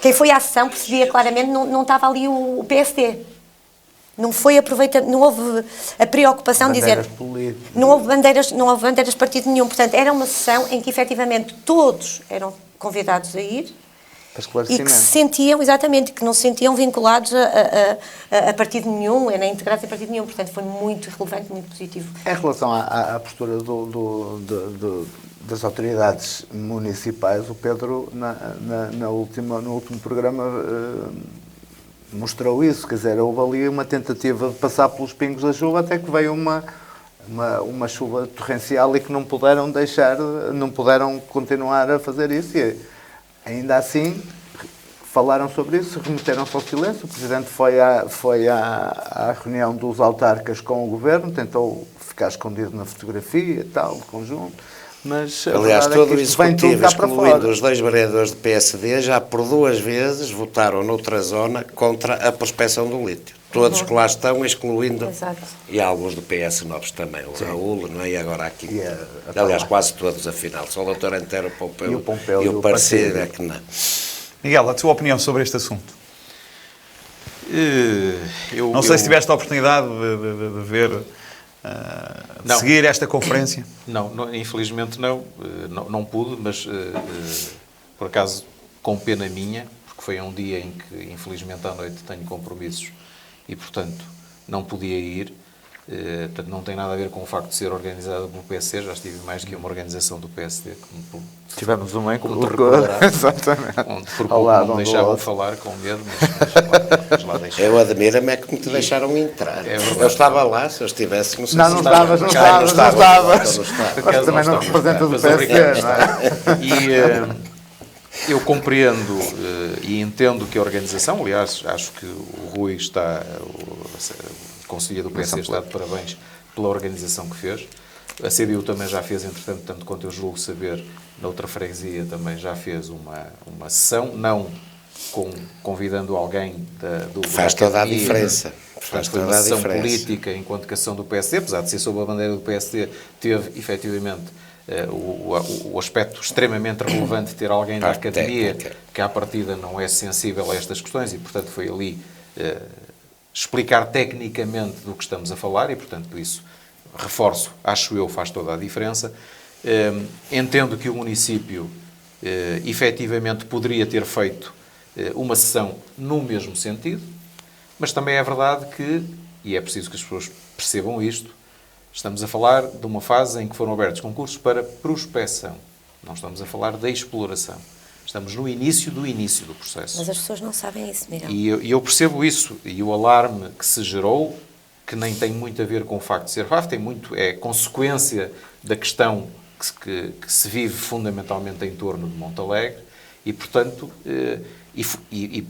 quem foi à sessão percebia claramente não estava ali o PSD. Não foi não houve a preocupação de dizer Bandeiras políticas. não houve bandeiras de partido nenhum. Portanto, era uma sessão em que efetivamente todos eram convidados a ir Para e esclarecimento. que se sentiam, exatamente, que não se sentiam vinculados a partido nenhum, nem integrados a partido nenhum. Portanto, foi muito relevante, muito positivo. Em relação à postura das autoridades municipais, o Pedro, no último programa, mostrou isso. Quer dizer, houve ali uma tentativa de passar pelos pingos da chuva até que veio uma chuva torrencial e que não puderam continuar a fazer isso. E ainda assim, falaram sobre isso, remeteram-se ao silêncio. O Presidente foi à reunião dos autarcas com o Governo, tentou ficar escondido na fotografia e tal, de conjunto, mas a Aliás, verdade todo é o que isto vem tudo Executivo, cá para excluindo fora. os 2 vereadores do PSD, já por 2 vezes votaram noutra zona contra a prospecção do lítio. Todos que lá estão, excluindo, Exato. e há alguns do PS novos também, o Raul, não é? E agora aqui. E Aliás, quase todos, afinal. Só o doutor Antero, o Pompeu E o Pompeu e o o Parecer Parecer. é que não. Miguel, a tua opinião sobre este assunto? Não sei Eu- se tiveste a oportunidade de ver, de Não. seguir esta conferência. Não, infelizmente não pude, mas por acaso com pena minha, porque foi um dia em que infelizmente à noite tenho compromissos e portanto não podia ir. Portanto, não tem nada a ver com o facto de ser organizada pelo PSD, já estive mais que uma organização do PSD, Tivemos uma em como te recordarás, Exatamente. onde por Ao pouco lado não um me do deixavam outro. falar com medo, mas lá deixei. Eu admiro-me é que me te deixaram entrar. É verdade. Eu estava lá, se eu estivesse, não sei Não, se não estava. estavas, não Ah, estavas. não estava. Mas acaso também não estava. representas o Mas PSD, obrigado. não é? E eu compreendo e entendo que a organização, aliás, acho que o Rui está, o conselheiro do PSD está de parabéns pela organização que fez. A CDU também já fez, entretanto, tanto quanto eu julgo saber, na outra freguesia também já fez uma sessão, não convidando alguém do Faz da toda a academia. diferença. Portanto, Faz foi uma toda a sessão diferença. política enquanto que a sessão do PSD, apesar de ser sob a bandeira do PSD, teve efetivamente o aspecto extremamente relevante de ter alguém da Parte academia técnica. que à partida não é sensível a estas questões e, portanto, foi ali explicar tecnicamente do que estamos a falar e, portanto, por isso, reforço, acho eu, faz toda a diferença. Entendo que o município efetivamente poderia ter feito uma sessão no mesmo sentido, mas também é verdade que, e é preciso que as pessoas percebam isto, estamos a falar de uma fase em que foram abertos concursos para prospecção. Não estamos a falar da exploração. Estamos no início do processo. Mas as pessoas não sabem isso, Miguel. E eu percebo isso. E o alarme que se gerou, que nem tem muito a ver com o facto de ser FAF, é consequência da questão que se vive fundamentalmente em torno de Montalegre e, portanto, e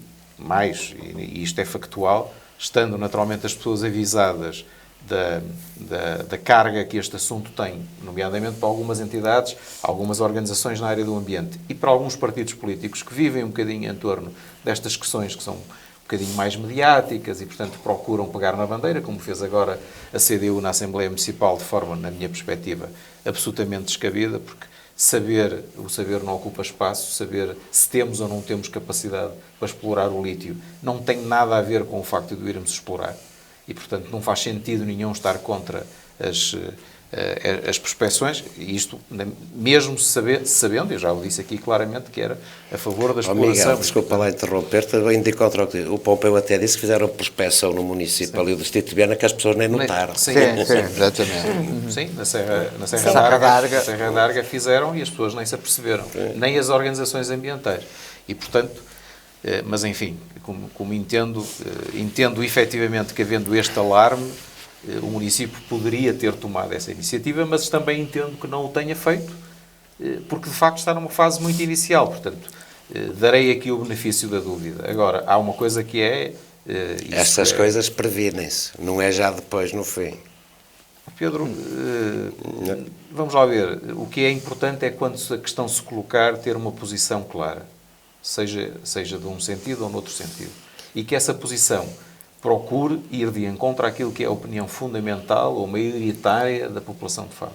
isto é factual, estando naturalmente as pessoas avisadas da carga que este assunto tem, nomeadamente para algumas entidades, algumas organizações na área do ambiente e para alguns partidos políticos que vivem um bocadinho em torno destas questões que são um bocadinho mais mediáticas e, portanto, procuram pegar na bandeira, como fez agora a CDU na Assembleia Municipal, de forma, na minha perspectiva, absolutamente descabida, porque o saber não ocupa espaço, saber se temos ou não temos capacidade para explorar o lítio não tem nada a ver com o facto de o irmos explorar. E, portanto, não faz sentido nenhum estar contra as prospecções, e isto mesmo sabendo, eu já o disse aqui claramente, que era a favor da exploração. Miguel, desculpa lá interromper-te, indo contra o Pompeu até disse que fizeram prospeção no município ali do Distrito de Viana que as pessoas nem notaram. Sim, Exatamente. Sim, na Serra d'Arga fizeram e as pessoas nem se aperceberam, nem as organizações ambientais. E, portanto, mas enfim, como entendo efetivamente que, havendo este alarme, o município poderia ter tomado essa iniciativa, mas também entendo que não o tenha feito, porque de facto está numa fase muito inicial. Portanto, darei aqui o benefício da dúvida. Agora, há uma coisa que é... Estas coisas previnem-se, não é já depois, no fim. Pedro, vamos lá ver. O que é importante é, quando a questão se colocar, ter uma posição clara. Seja de um sentido ou noutro sentido. E que essa posição procure ir de encontro àquilo que é a opinião fundamental ou maioritária da população de Faf.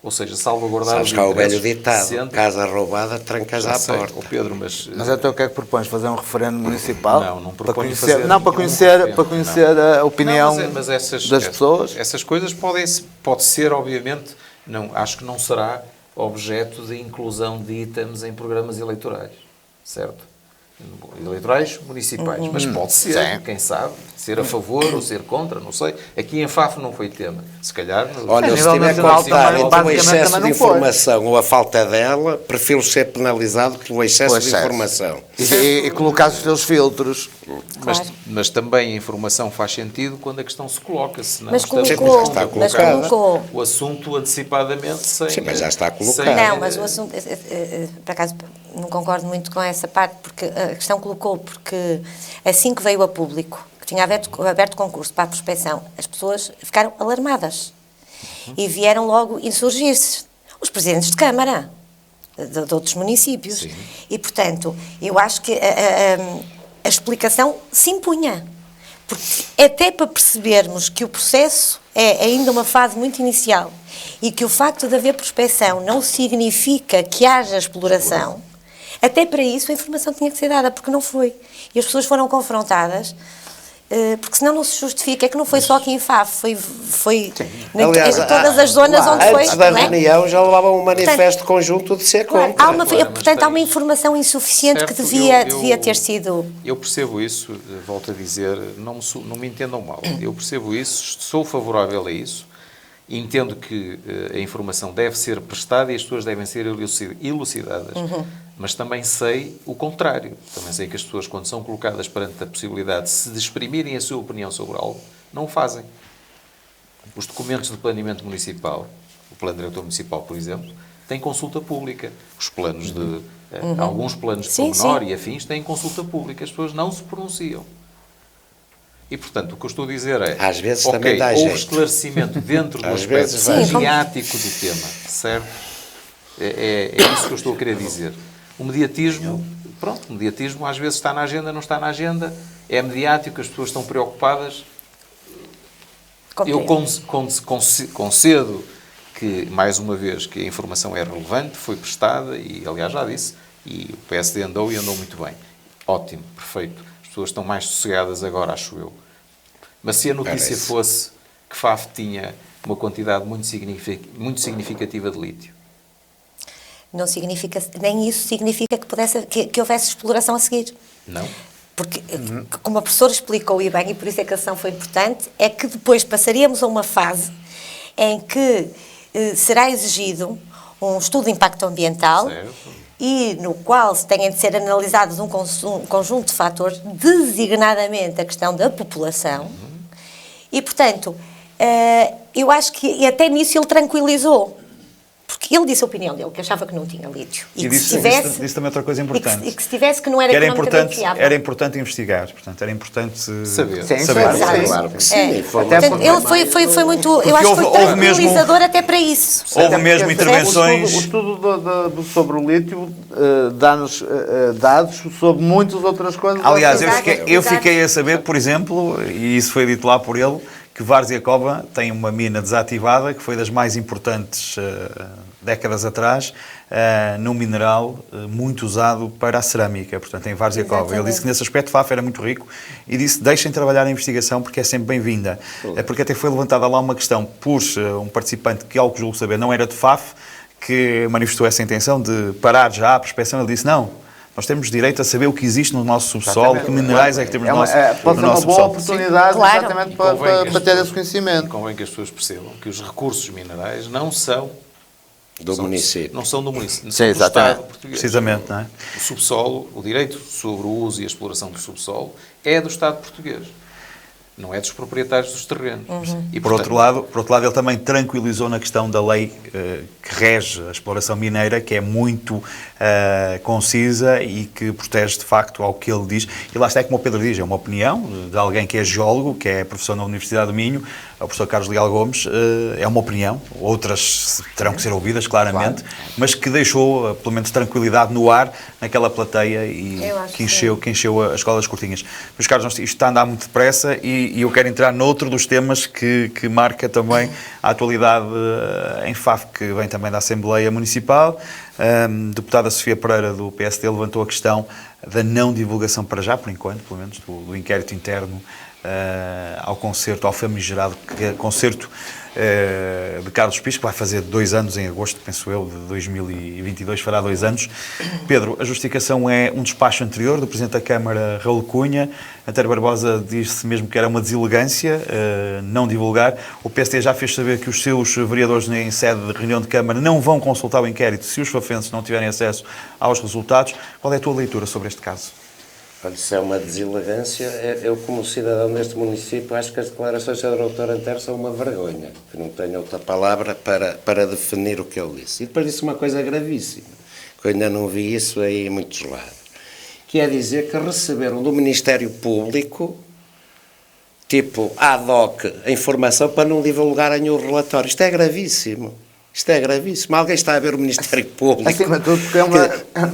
Ou seja, salvaguardar... Sabes que há o velho ditado, casa roubada, trancas à porta. Oh Pedro, mas então o que é que propões? Fazer um referendo municipal? Não proponho para conhecer a opinião das pessoas? Essas coisas pode ser, obviamente, acho que não será objeto de inclusão de itens em programas eleitorais, certo? Eleitorais municipais, mas pode ser, quem sabe, ser a favor ou ser contra, não sei. Aqui em Faf não foi tema, se calhar... Olha, se tiver que optar entre o excesso de informação ou a falta dela, prefiro ser penalizado pelo excesso de informação. E colocar os seus filtros. Mas também a informação faz sentido quando a questão se coloca, senão mas estamos colocou o assunto antecipadamente sem... Sim, mas já está colocado. Não, mas o assunto, por acaso, não concordo muito com essa parte, porque a questão colocou, porque assim que veio a público, que tinha aberto concurso para a prospecção, as pessoas ficaram alarmadas e vieram logo insurgir-se. Os presidentes de Câmara de outros municípios. Sim. E, portanto, eu acho que a explicação se impunha. Porque até para percebermos que o processo é ainda uma fase muito inicial e que o facto de haver prospecção não significa que haja exploração, até para isso a informação tinha que ser dada, porque não foi. E as pessoas foram confrontadas, porque senão não se justifica. É que não foi só aqui em Faf, foi Aliás, em todas as zonas onde foi. Antes da reunião já levavam um manifesto conjunto de ser contra. Portanto, há uma informação insuficiente, certo, que devia ter sido... Eu percebo isso, volto a dizer, não me entendam mal. Eu percebo isso, sou favorável a isso, entendo que a informação deve ser prestada e as pessoas devem ser elucidadas. Mas também sei o contrário. Também sei que as pessoas, quando são colocadas perante a possibilidade de se exprimirem a sua opinião sobre algo, não o fazem. Os documentos de planeamento municipal, o plano diretor municipal, por exemplo, têm consulta pública. Os planos de... alguns planos de pormenor e afins têm consulta pública. As pessoas não se pronunciam. E, portanto, o que eu estou a dizer é... Às vezes também dá houve jeito. Esclarecimento dentro do aspecto mediático do tema, certo? É isso que eu estou a querer dizer. O mediatismo, o mediatismo às vezes está na agenda, não está na agenda, é mediático, as pessoas estão preocupadas. Eu concedo que, mais uma vez, que a informação é relevante, foi prestada e, aliás, já disse, e o PSD andou muito bem. Ótimo, perfeito. As pessoas estão mais sossegadas agora, acho eu. Mas se a notícia fosse que Faf tinha uma quantidade muito significativa de lítio, não significa, nem isso significa que houvesse exploração a seguir. Não. Porque, como a professora explicou e bem, e por isso é que a ação foi importante, é que depois passaríamos a uma fase em que será exigido um estudo de impacto ambiental, certo, e no qual se tenham de ser analisados um conjunto de fatores, designadamente a questão da população, e, portanto, eu acho que até nisso ele tranquilizou. Porque Ele disse a opinião dele, que achava que não tinha lítio. E que disse, se tivesse, disse também outra coisa importante. e que se tivesse que não era Que economicamente viável. era importante investigar, portanto, era importante Saber. Sim, saber. claro, Exato. sim. Claro que sim. É. Informação Portanto, ele foi muito, eu acho que foi houve mesmo- tranquilizador até para isso. Houve Até mesmo porque intervenções. O estudo sobre o lítio dá-nos dados sobre muitas outras coisas. Aliás, Exato, eu exato. fiquei a saber, por exemplo, e isso foi dito lá por ele, que Várzea tem uma mina desativada, que foi das mais importantes décadas atrás, num mineral muito usado para a cerâmica, portanto, em Várzea Ele Exatamente. disse que nesse aspecto FAF era muito rico e disse, deixem trabalhar a investigação porque é sempre bem-vinda. Porque até foi levantada lá uma questão por um participante que, ao que julgo saber, não era de FAF, que manifestou essa intenção de parar já a prospecção. Ele disse, não, nós temos direito a saber o que existe no nosso subsolo, que minerais é que temos no nosso Pode ser uma boa subsolo. oportunidade Claro. exatamente E convém que para as ter esse pessoas- conhecimento. E convém que as pessoas percebam que os recursos minerais não são do município. Não são do município, Sim, são do exatamente. Estado português. Precisamente, não é? O subsolo, o direito sobre o uso e a exploração do subsolo é do Estado português. Não é dos proprietários dos terrenos. E, Por outro lado, ele também tranquilizou na questão da lei que rege a exploração mineira, que é muito concisa e que protege de facto ao que ele diz. E lá está, como o Pedro diz, é uma opinião de alguém que é geólogo, que é professor na Universidade do Minho, o professor Carlos Leal Gomes, é uma opinião, outras terão que ser ouvidas, claramente, mas que deixou, pelo menos, tranquilidade no ar naquela plateia e Eu acho que encheu a Escola das Cortinhas. Meus caros, isto está a andar muito depressa e eu quero entrar noutro dos temas que marca também a atualidade em FAF, que vem também da Assembleia Municipal. A deputada Sofia Pereira, do PSD, levantou a questão da não divulgação para já, por enquanto, pelo menos, do inquérito interno ao concerto, ao famigerado concerto de Carlos Pires, que vai fazer 2 anos em agosto, penso eu, de 2022, fará 2 anos. Pedro, a justificação é um despacho anterior do Presidente da Câmara, Raul Cunha. António Barbosa disse mesmo que era uma deselegância não divulgar. O PSD já fez saber que os seus vereadores em sede de reunião de Câmara não vão consultar o inquérito se os fafenses não tiverem acesso aos resultados. Qual é a tua leitura sobre este caso? Olha, se é uma deselegância, eu como cidadão deste município acho que as declarações do Dr. Antero são uma vergonha, que não tenho outra palavra para definir o que ele disse. E depois disse uma coisa gravíssima, que eu ainda não vi isso aí em muitos lados, que é dizer que receberam do Ministério Público, tipo ad hoc, a informação para não divulgarem o relatório. Isto é gravíssimo. Isto é gravíssimo. Alguém está a ver o Ministério Público. Acima de tudo, porque é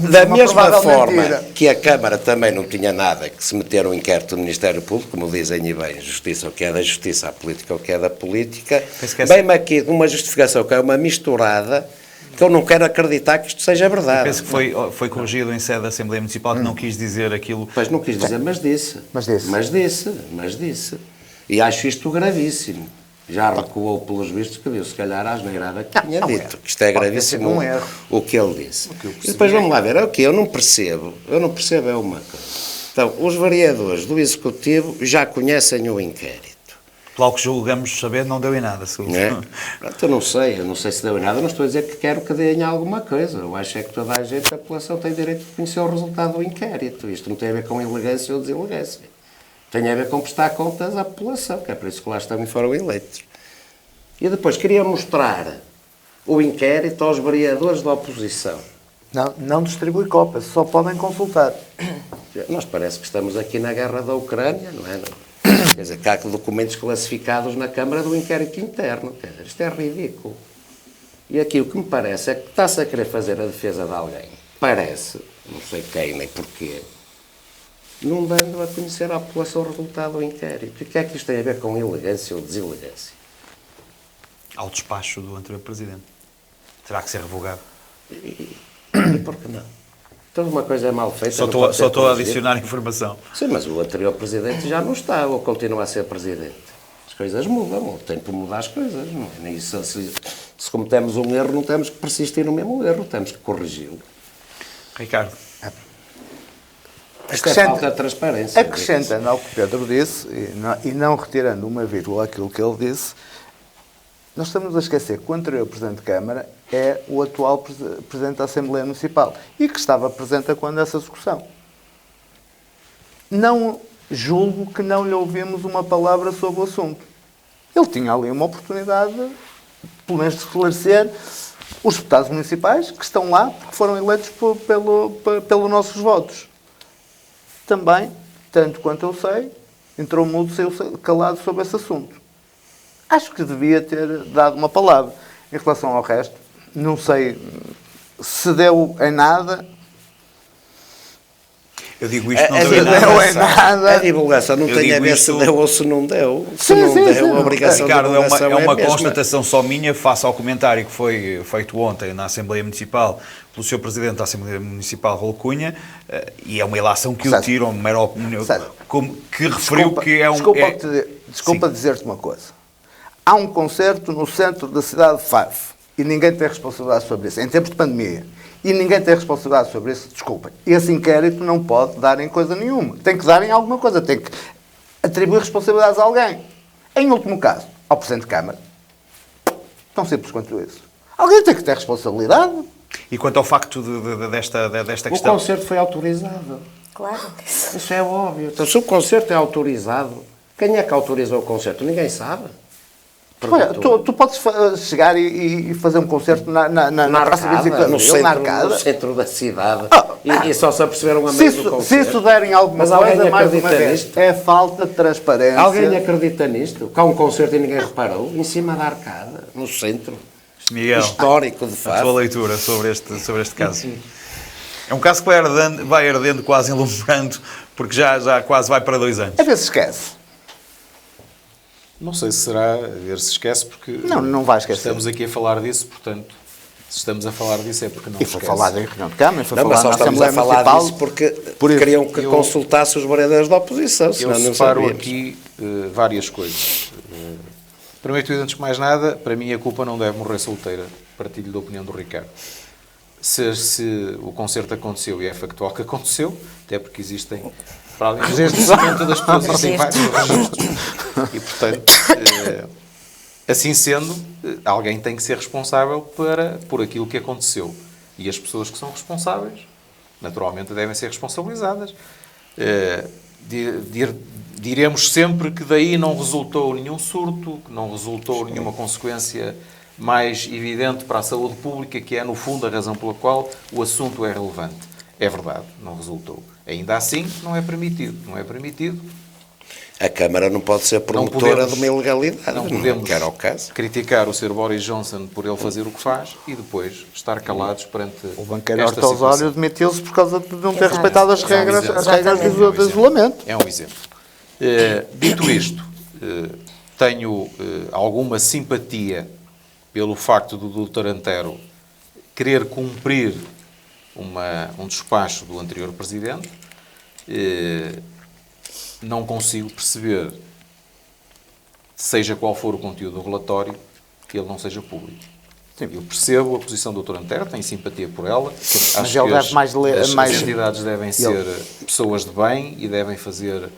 Da uma mesma provável forma mentira. que a Câmara também não tinha nada que se meter um inquérito do Ministério Público, como dizem e bem, justiça o que é da justiça, a política o que é da política, bem-me aqui de uma justificação que é uma misturada, que eu não quero acreditar que isto seja verdade. Penso que foi corrigido em sede da Assembleia Municipal, que não quis dizer aquilo. Pois não quis dizer, mas disse. Mas disse. E acho isto gravíssimo. Já recuou pelos vistos que viu, se calhar, a asneirada que tinha dito. Que isto é gravíssimo um erro. o que ele disse. E depois vamos lá ver, é o que eu não percebo é uma coisa. Então, os vereadores do Executivo já conhecem o inquérito. Pelo que julgamos saber, não deu em nada. Não é? Pronto, eu não sei se deu em nada, não estou a dizer que quero que dê em alguma coisa. Eu acho é que toda a gente, a população tem direito de conhecer o resultado do inquérito. Isto não tem a ver com elegância ou deselegância. Tem a ver com prestar contas à população, que é por isso que lá também foram eleitos. E depois queria mostrar o inquérito aos vereadores da oposição. Não distribui copas, só podem consultar. Nós parece que estamos aqui na guerra da Ucrânia, não é? Quer dizer, que há documentos classificados na Câmara do inquérito interno. Quer dizer, isto é ridículo. E aqui o que me parece é que está-se a querer fazer a defesa de alguém. Parece, não sei quem nem porquê, não dando a conhecer à população o resultado do inquérito. E o que é que isto tem a ver com elegância ou deselegância? Ao despacho do anterior Presidente. Terá que ser revogado. E por que não? Então uma coisa é mal feita. Só não pode ser estou a corrigida. adicionar informação. Sim, mas o anterior Presidente já não está, ou continua a ser Presidente. As coisas mudam, o tempo muda as coisas. Não é? Nem isso, se cometemos um erro, não temos que persistir no mesmo erro, temos que corrigi-lo. Ricardo. Isto é falta de transparência. Acrescentando ao que o Pedro disse, e não retirando uma vírgula aquilo que ele disse, nós estamos a esquecer que o anterior Presidente de Câmara é o atual Presidente da Assembleia Municipal e que estava presente quando essa discussão. Não julgo que não lhe ouvimos uma palavra sobre o assunto. Ele tinha ali uma oportunidade, pelo menos, de esclarecer os deputados municipais que estão lá porque foram eleitos pelos nossos votos. Também, tanto quanto eu sei, entrou mudo, saiu calado sobre esse assunto. Acho que devia ter dado uma palavra. Em relação ao resto, não sei se deu em nada. Eu digo isto, não deu em nada. Deu em nada. A divulgação não Eu tem a digo ver isto- se deu ou se não deu. Se Sim, não sim, deu, sim. a obrigação Ricardo, de é divulgação uma a mesma. constatação só minha face ao comentário que foi feito ontem na Assembleia Municipal pelo Sr. Presidente da Assembleia Municipal, Raul Cunha, e é uma ilação que o Certo. tiram, uma mera opinião, Certo. que referiu que é um... Desculpa dizer-te uma coisa. Há um concerto no centro da cidade de Faro e ninguém tem responsabilidade sobre isso, em tempos de pandemia. E ninguém tem responsabilidade sobre isso, desculpem. Esse inquérito não pode dar em coisa nenhuma. Tem que dar em alguma coisa, tem que atribuir responsabilidades a alguém. Em último caso, ao Presidente de Câmara. Tão simples quanto isso. Alguém tem que ter responsabilidade. E quanto ao facto desta O questão... concerto foi autorizado. Claro. Isso é óbvio. Então, se o concerto é autorizado, quem é que autorizou o concerto? Ninguém sabe. Olha, tu podes chegar e fazer um concerto na Praça 25 de Abril, na Arcada. No centro da cidade. Ah, E só se aperceberam a Se meio do isso, concerto. se isso derem alguma Mas alguém coisa, mais uma acredita vez, nisto? é falta de transparência. Alguém acredita nisto? Que há um concerto e ninguém reparou? Em cima da Arcada, no centro. Miguel, Histórico, de a tua facto. leitura sobre este caso. É um caso que vai ardendo quase enlumbrando, porque já quase vai para 2 anos. A ver se esquece. Não sei se será, a ver se esquece, porque Não vai esquecer. estamos aqui a falar disso, portanto, se estamos a falar disso é porque não E se foi esquece. falado em reunião de Câmara, foi Não, mas falado só na estamos a Assembleia falar Municipal. disso porque Por isso. queriam que Eu- consultasse os vereadores da oposição, Eu senão não separo sabíamos. aqui várias coisas. Primeiro de tudo, antes que mais nada, para mim a culpa não deve morrer solteira. Partilho da opinião do Ricardo. Se o concerto aconteceu e é factual que aconteceu, até porque existem, para além do conhecimento das pessoas, existem vários registros. E, portanto, assim sendo, alguém tem que ser responsável por aquilo que aconteceu. E as pessoas que são responsáveis, naturalmente, devem ser responsabilizadas. Diremos sempre que daí não resultou nenhum surto, que não resultou nenhuma consequência mais evidente para a saúde pública, que é, no fundo, a razão pela qual o assunto é relevante. É verdade, não resultou. Ainda assim, não é permitido. Não é permitido. A Câmara não pode ser promotora podemos- de uma ilegalidade, Não podemos que era o caso. criticar o Sr. Boris Johnson por ele fazer o que faz e depois estar calados perante O banqueiro esta Horta situação. Osório demitiu-se por causa de não ter Exato. respeitado as Exato. regras, Exato. as regras Exatamente. do isolamento. É um exemplo. Dito isto, tenho alguma simpatia pelo facto do Dr. Antero querer cumprir um despacho do anterior Presidente. Não consigo perceber, seja qual for o conteúdo do relatório, que ele não seja público. Eu percebo a posição do Dr. Antero, tenho simpatia por ela. Acho ele que deve mais ler- as mais- entidades devem ser pessoas de bem e devem fazer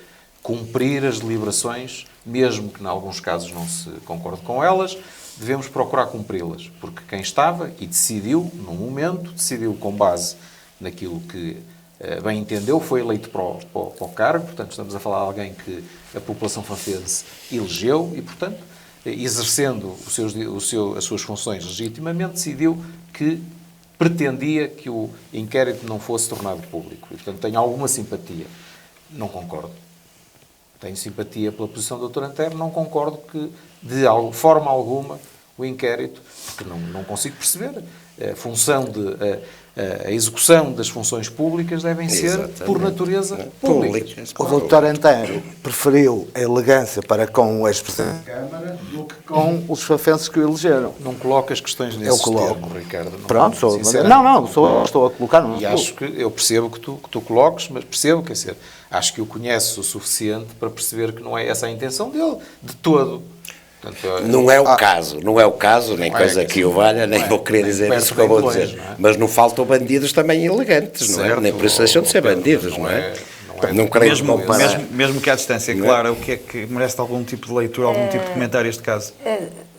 cumprir as deliberações, mesmo que em alguns casos não se concorde com elas, devemos procurar cumpri-las, porque quem estava e decidiu, num momento, decidiu com base naquilo que bem entendeu, foi eleito para o cargo, portanto estamos a falar de alguém que a população fanfense elegeu e, portanto, exercendo as suas funções legitimamente, decidiu que pretendia que o inquérito não fosse tornado público. E, portanto, tenho alguma simpatia. Não concordo. Tenho simpatia pela posição do Dr. Antero, não concordo que, de forma alguma, o inquérito, porque não consigo perceber, a função a execução das funções públicas devem ser, Exatamente. por natureza, públicas. O doutor Antero preferiu a elegância para com o ex-presidente da Câmara do que com os fafenses que o elegeram. Não coloco as questões nesses coloco. termos, Ricardo. Pronto, sinceramente, estou a colocar. Não, E acho que eu percebo que tu coloques, mas percebo, quer dizer, acho que o conheces o suficiente para perceber que não é essa a intenção dele, de todo. Portanto, Não é o caso, não é o caso, nem Não é, coisa quer que dizer, o valha, nem não é, vou querer nem dizer perto isso que eu nem vou de longe, dizer. não é? Mas não faltam bandidos também elegantes, não é? Certo, Nem por isso deixam de ser Pedro, bandidos, não não é? é- Não queremos Mesmo, comparar. mesmo que à distância, Não é? claro, o que é que merece algum tipo de leitura, algum tipo de comentário este caso?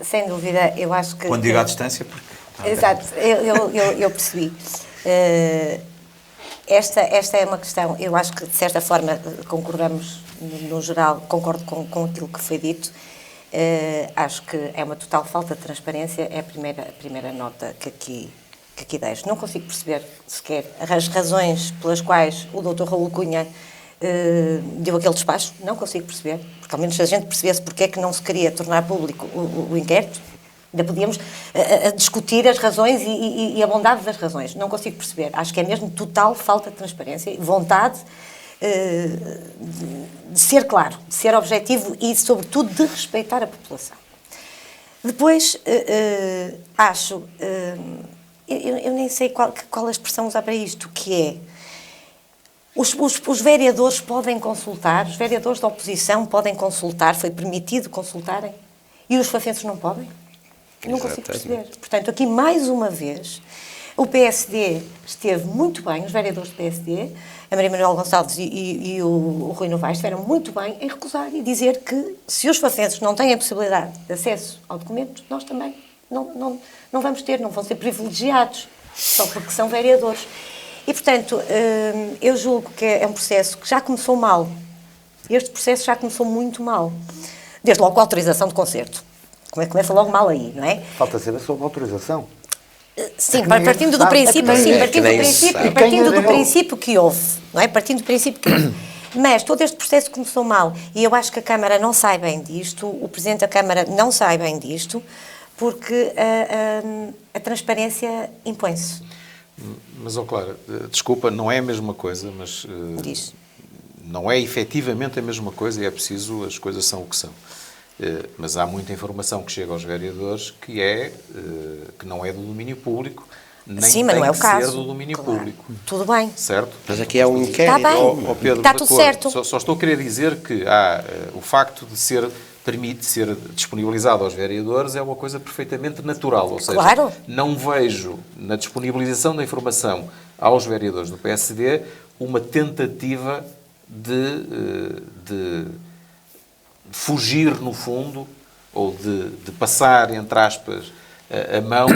Sem dúvida, eu acho que... Quando digo à distância, porque... Exato, eu percebi. Esta é uma questão, eu acho que de certa forma concordamos, no geral, concordo com aquilo que foi dito. Acho que é uma total falta de transparência, é a primeira nota que aqui deixo. Não consigo perceber sequer as razões pelas quais o Dr. Raul Cunha deu aquele despacho, não consigo perceber, porque ao menos se a gente percebesse porque é que não se queria tornar público o inquérito, ainda podíamos discutir as razões e a bondade das razões. Não consigo perceber. Acho que é mesmo total falta de transparência e vontade de ser claro, de ser objetivo e, sobretudo, de respeitar a população. Depois, acho... eu nem sei qual a expressão usar para isto, que é... Os vereadores podem consultar, os vereadores da oposição podem consultar, foi permitido consultarem, e os fafenses não podem? Não consigo perceber. Portanto, aqui, mais uma vez, o PSD esteve muito bem, os vereadores do PSD, a Maria Manuel Gonçalves e o Rui Novaes estiveram muito bem em recusar e dizer que se os fafenses não têm a possibilidade de acesso ao documento, nós também não vamos ter, não vão ser privilegiados, só porque são vereadores. E, portanto, eu julgo que é um processo que já começou mal. Este processo já começou muito mal. Desde logo com a autorização de concerto. Começa logo mal aí, não é? Falta saber sobre a autorização. Sim, partindo do princípio que houve, não é? Partindo do princípio que houve. Mas todo este processo começou mal e eu acho que a Câmara não sai bem disto, o Presidente da Câmara não sai bem disto, porque a transparência impõe-se. Mas, Clara, desculpa, não é a mesma coisa, mas Diz. Não é efetivamente a mesma coisa e é preciso, as coisas são o que são. Mas há muita informação que chega aos vereadores que não é do domínio público, nem Sim, mas tem não é o que caso. ser do domínio público. Tudo bem. Certo? Mas aqui é um inquérito. Está bem. Pedro, Está tudo certo. Só estou a querer dizer que o facto de permite ser disponibilizado aos vereadores é uma coisa perfeitamente natural. Ou seja, Claro. não vejo na disponibilização da informação aos vereadores do PSD uma tentativa de fugir, no fundo, ou de passar, entre aspas, a mão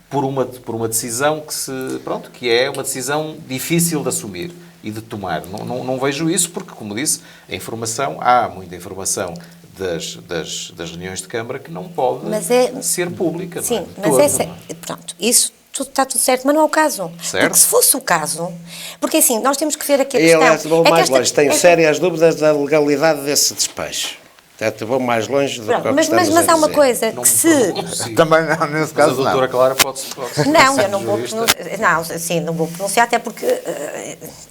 por uma decisão que é uma decisão difícil de assumir e de tomar. Não vejo isso porque, como disse, há muita informação das reuniões de Câmara que não pode ser pública. Sim, não é? Pronto, isso está tudo certo, mas não é o caso. Certo. Porque se fosse o caso... Porque assim, nós temos que ver aqui a Eu questão... vou mais longe, tenho sérias dúvidas da legalidade desse despacho. Portanto, vou mais longe do que Pronto, mas há uma coisa que se... Também não, nesse Mas caso a doutora Clara pode Não, eu não vou pronunciar. Não, assim, não vou pronunciar, até porque,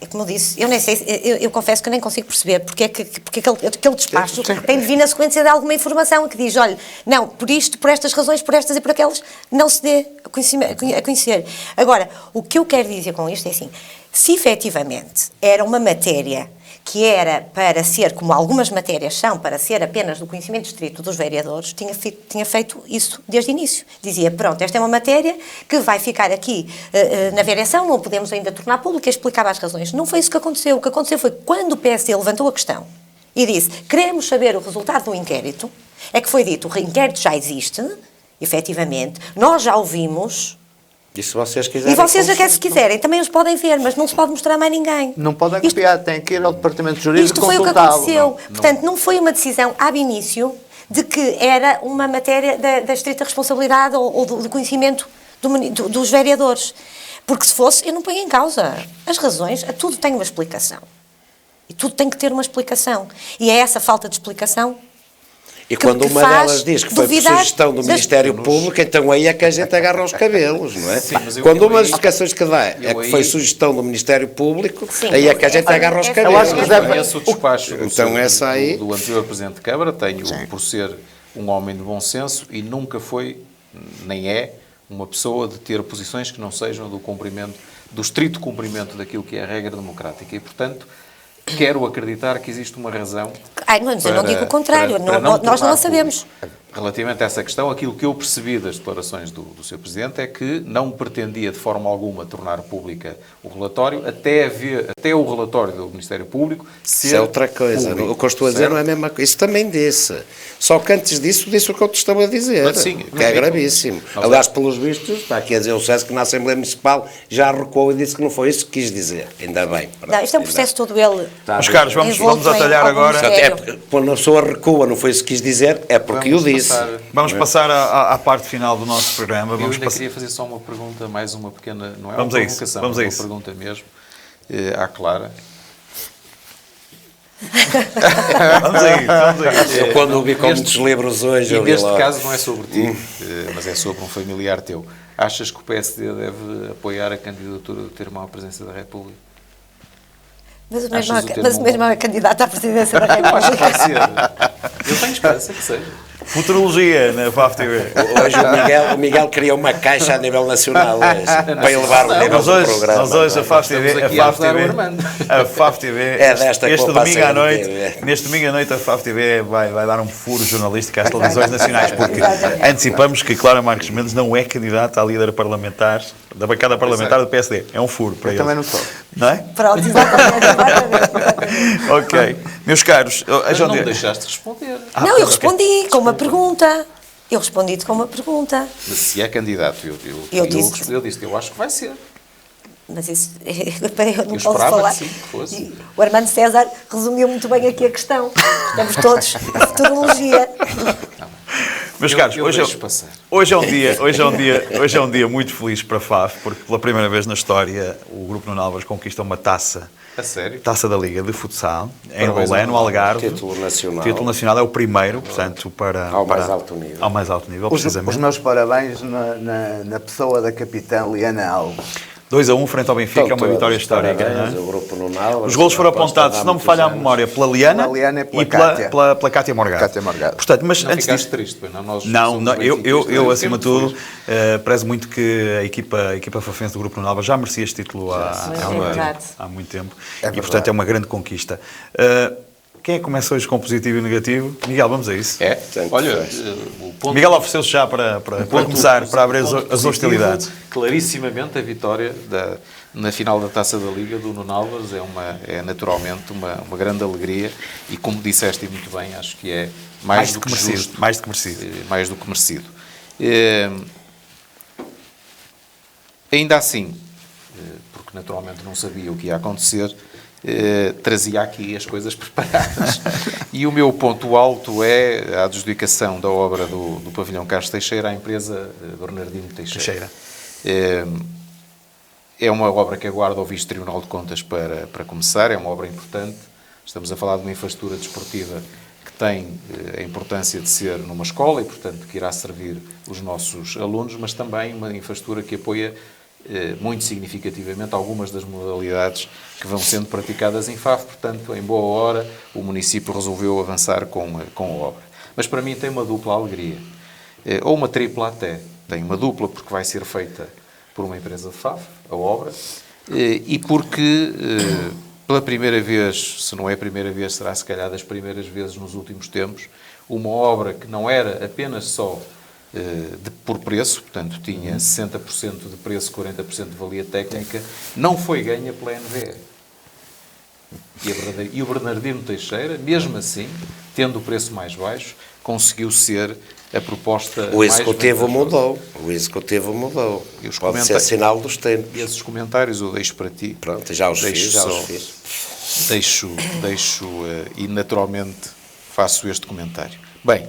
como eu disse, eu nem sei, eu confesso que eu nem consigo perceber porque aquele despacho tem de vir na sequência de alguma informação que diz, olha, não, por isto, por estas razões, por estas e por aquelas, não se dê a conhecer. Agora, o que eu quero dizer com isto é assim, se efetivamente era uma matéria que era para ser, como algumas matérias são, para ser apenas do conhecimento estrito dos vereadores, tinha feito isso desde o início. Dizia, pronto, esta é uma matéria que vai ficar aqui na vereação, não podemos ainda tornar pública, explicava as razões. Não foi isso que aconteceu. O que aconteceu foi quando o PSD levantou a questão e disse, queremos saber o resultado do inquérito, é que foi dito, o inquérito já existe, efetivamente, nós já ouvimos... E se vocês quiserem... E vocês, se quiserem, também os podem ver, mas não se pode mostrar a mais ninguém. Não podem copiar, têm que ir ao departamento jurídico Isto foi o que consultá-lo. aconteceu. Portanto, não foi uma decisão ab início de que era uma matéria da estrita responsabilidade ou do conhecimento dos vereadores. Porque se fosse, eu não ponho em causa. As razões, tudo tem uma explicação. E tudo tem que ter uma explicação. E é essa falta de explicação E quando que uma faz delas diz que foi por duvidar sugestão do Ministério Público, então aí é que a gente agarra os cabelos, não é? Sim, mas Quando uma das explicações que dá é que foi sugestão do Ministério Público, aí é que a gente agarra os cabelos. Eu acho que Eu deve... conheço o despacho Então essa aí... do anterior Presidente de Câmara, tenho por ser um homem de bom senso e nunca foi, nem é, uma pessoa de ter posições que não sejam do estrito cumprimento daquilo que é a regra democrática e, portanto, quero acreditar que existe uma razão. eu não digo o contrário, nós não a sabemos. Relativamente a essa questão, aquilo que eu percebi das declarações do Sr. Presidente é que não pretendia de forma alguma tornar pública o relatório, até o relatório do Ministério Público ser Isso é outra coisa. público. O que eu estou a dizer não é a mesma coisa. Isso também disse. Só que antes disso, disse o que eu te estava a dizer. Mas sim, que é gravíssimo. Aliás, pelos vistos, está aqui a dizer o César que na Assembleia Municipal já recuou e disse que não foi isso que quis dizer. Ainda bem. Não, isto é um processo todo ele. Meus caros, vamos atalhar em agora. algum mistério. Quando a pessoa recua, não foi isso que quis dizer, é porque o disse. Vamos passar à parte final do nosso programa. Eu Vamos ainda passar. queria fazer só uma pergunta, mais uma pequena, não é Vamos uma a isso, provocação, vamos a é uma isso. pergunta mesmo, à Clara. Vamos a isso. Eu quando o vi com muitos livros hoje, E eu vi neste logo. caso não é sobre ti, mas é sobre um familiar teu. Achas que o PSD deve apoiar a candidatura do teu irmão à presidência da República? Mas o Achas mesmo, o termo mas o mesmo é candidato à presidência da Eu acho que República. vai ser. Eu tenho esperança que seja. Futurologia na FAF TV. Hoje o Miguel criou uma caixa a nível nacional hoje, para elevar o nível Nós do hoje, programa. nós hoje a FAF Estamos TV, aqui a ajudar o Armando. a FAF TV, É desta que este vou para a domingo à noite, CMTV. neste domingo à noite a FAF TV vai dar um furo jornalístico às televisões nacionais, porque antecipamos que Clara Marques Mendes não é candidata a líder parlamentar da bancada parlamentar do PSD. É um furo para Eu ele. também não sou. Não é? Pronto, exatamente. Ok. Meus caros, Mas João não me Dias, deixaste responder. Não, eu respondi com uma pergunta. Eu respondi-te com uma pergunta. Mas se é candidato, Eu disse- eu disse que eu acho que vai ser. Mas isso, eu não Eu posso esperava falar. que sim, que fosse. E o Armando César resumiu muito bem aqui a questão. Estamos todos na futurologia. meus caros, eu hoje deixo passar. é um dia muito feliz para a FAF, porque pela primeira vez na história o Grupo Nuno Álvares conquista uma taça. A sério? Taça da Liga de Futsal, em Parabéns Lolé, ao no Algarve. Título nacional. Título nacional é o primeiro, portanto, Ao mais alto nível. Ao mais alto nível, Os precisamente. meus parabéns na pessoa da capitã Liana Alves. 2-1 frente ao Benfica, é uma vitória histórica. Não é? O grupo no Nalva, Os golos foram apontados, se não me falha a memória, pela Liana, Pela Liana e pela e Cátia. pela Cátia Morgado. Cátia Morgado. Portanto, mas Não antes ficaste disso... triste, pois não? Nós Não, somos não, eu benfiquistas, acima de sempre tudo, feliz. prezo muito que a equipa fafense do Grupo Nuno Álvares já merecia este título há muito tempo. E, portanto, é uma grande conquista. Quem é que começa hoje com positivo e negativo? Miguel, vamos a isso. É? Tanto Olha, faz. o ponto... Miguel ofereceu-se já para começar, para abrir as hostilidades. Clarissimamente a vitória na final da Taça da Liga do Nuno Álvares é naturalmente uma grande alegria e, como disseste muito bem, acho que é mais do que merecido. justo. Mais do que merecido. Mais do que merecido. Ainda assim, porque naturalmente não sabia o que ia acontecer, trazia aqui as coisas preparadas. E o meu ponto alto é a adjudicação da obra do pavilhão Carlos Teixeira à empresa Bernardino Teixeira. É uma obra que aguarda o visto Tribunal de Contas para começar, é uma obra importante. Estamos a falar de uma infraestrutura desportiva que tem a importância de ser numa escola e, portanto, que irá servir os nossos alunos, mas também uma infraestrutura que apoia muito significativamente algumas das modalidades que vão sendo praticadas em FAF. Portanto, em boa hora, o município resolveu avançar com a obra. Mas para mim tem uma dupla alegria, ou uma tripla até. Tem uma dupla porque vai ser feita por uma empresa de FAF, a obra, e porque pela primeira vez, se não é a primeira vez, será se calhar das primeiras vezes nos últimos tempos, uma obra que não era apenas só por preço, portanto tinha 60% de preço, 40% de valia técnica, não foi ganha pela NVE. E o Bernardino Teixeira, mesmo assim, tendo o preço mais baixo, conseguiu ser a proposta O Executivo mais vantajosa. mudou. O Executivo mudou. E os Pode ser comentários- sinal dos tempos. E esses comentários eu deixo para ti. Pronto, já os Deixo fiz, já só- os fiz. Deixo e naturalmente faço este comentário. Bem,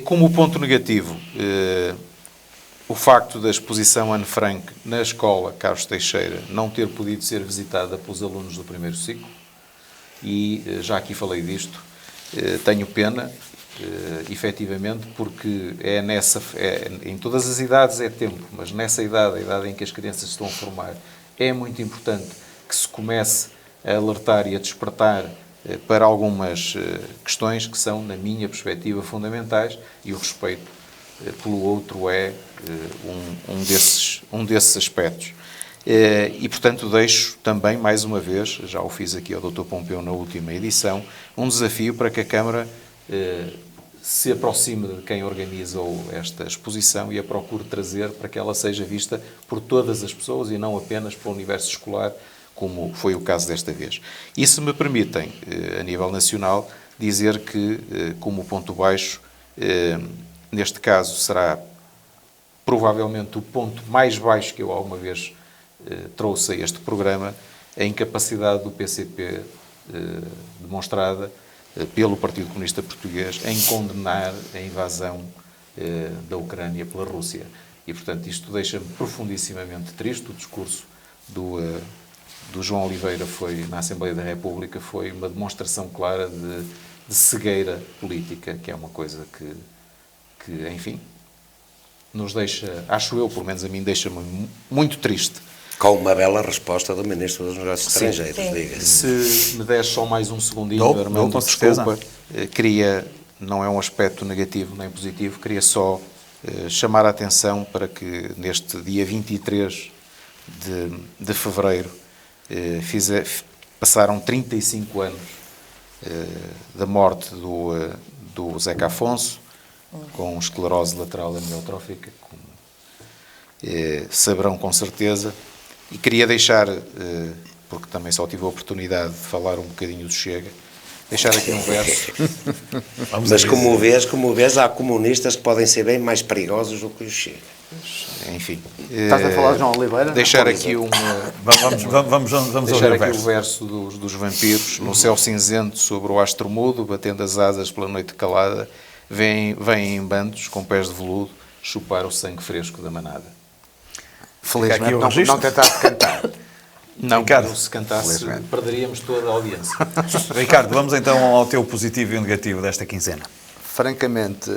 como ponto negativo, o facto da exposição Anne Frank na escola Carlos Teixeira não ter podido ser visitada pelos alunos do primeiro ciclo, e já aqui falei disto, tenho pena, efetivamente, porque em todas as idades é tempo, mas nessa idade, a idade em que as crianças se estão a formar, é muito importante que se comece a alertar e a despertar para algumas questões que são, na minha perspectiva, fundamentais, e o respeito pelo outro é um desses aspectos. E, portanto, deixo também, mais uma vez, já o fiz aqui ao Dr. Pompeu na última edição, um desafio para que a Câmara se aproxime de quem organizou esta exposição e a procure trazer para que ela seja vista por todas as pessoas e não apenas pelo universo escolar, como foi o caso desta vez. E se me permitem, a nível nacional, dizer que, como ponto baixo, neste caso será provavelmente o ponto mais baixo que eu alguma vez trouxe a este programa, a incapacidade do PCP demonstrada pelo Partido Comunista Português em condenar a invasão da Ucrânia pela Rússia. E, portanto, isto deixa-me profundissimamente triste. O discurso do João Oliveira na Assembleia da República foi uma demonstração clara de cegueira política, que é uma coisa que, enfim, nos deixa, acho eu, pelo menos a mim, deixa-me muito triste. Com uma bela resposta do Ministro dos Negócios Estrangeiros, diga-se. Se me des só mais um segundinho, Dou, Armando, com certeza. desculpa, queria, não é um aspecto negativo nem positivo, queria só chamar a atenção para que neste dia 23 de fevereiro passaram 35 anos da morte do Zeca Afonso, com esclerose lateral amiotrófica, como saberão com certeza. E queria deixar, porque também só tive a oportunidade de falar um bocadinho do Chega, deixar aqui um verso. Mas como vês, há comunistas que podem ser bem mais perigosos do que o Chega. Enfim. Estás a falar de João Oliveira? Deixar aqui Vamos deixar ouvir o aqui verso. o verso dos vampiros. No céu cinzento, sobre o astro mudo, batendo as asas pela noite calada, vêm em bandos, com pés de veludo, chupar o sangue fresco da manada. Felizmente Fica aqui o não registro. tentaste cantar. Não, Ricardo, se cantasse, felizmente. perderíamos toda a audiência. Ricardo, vamos então ao teu positivo e negativo desta quinzena. Francamente,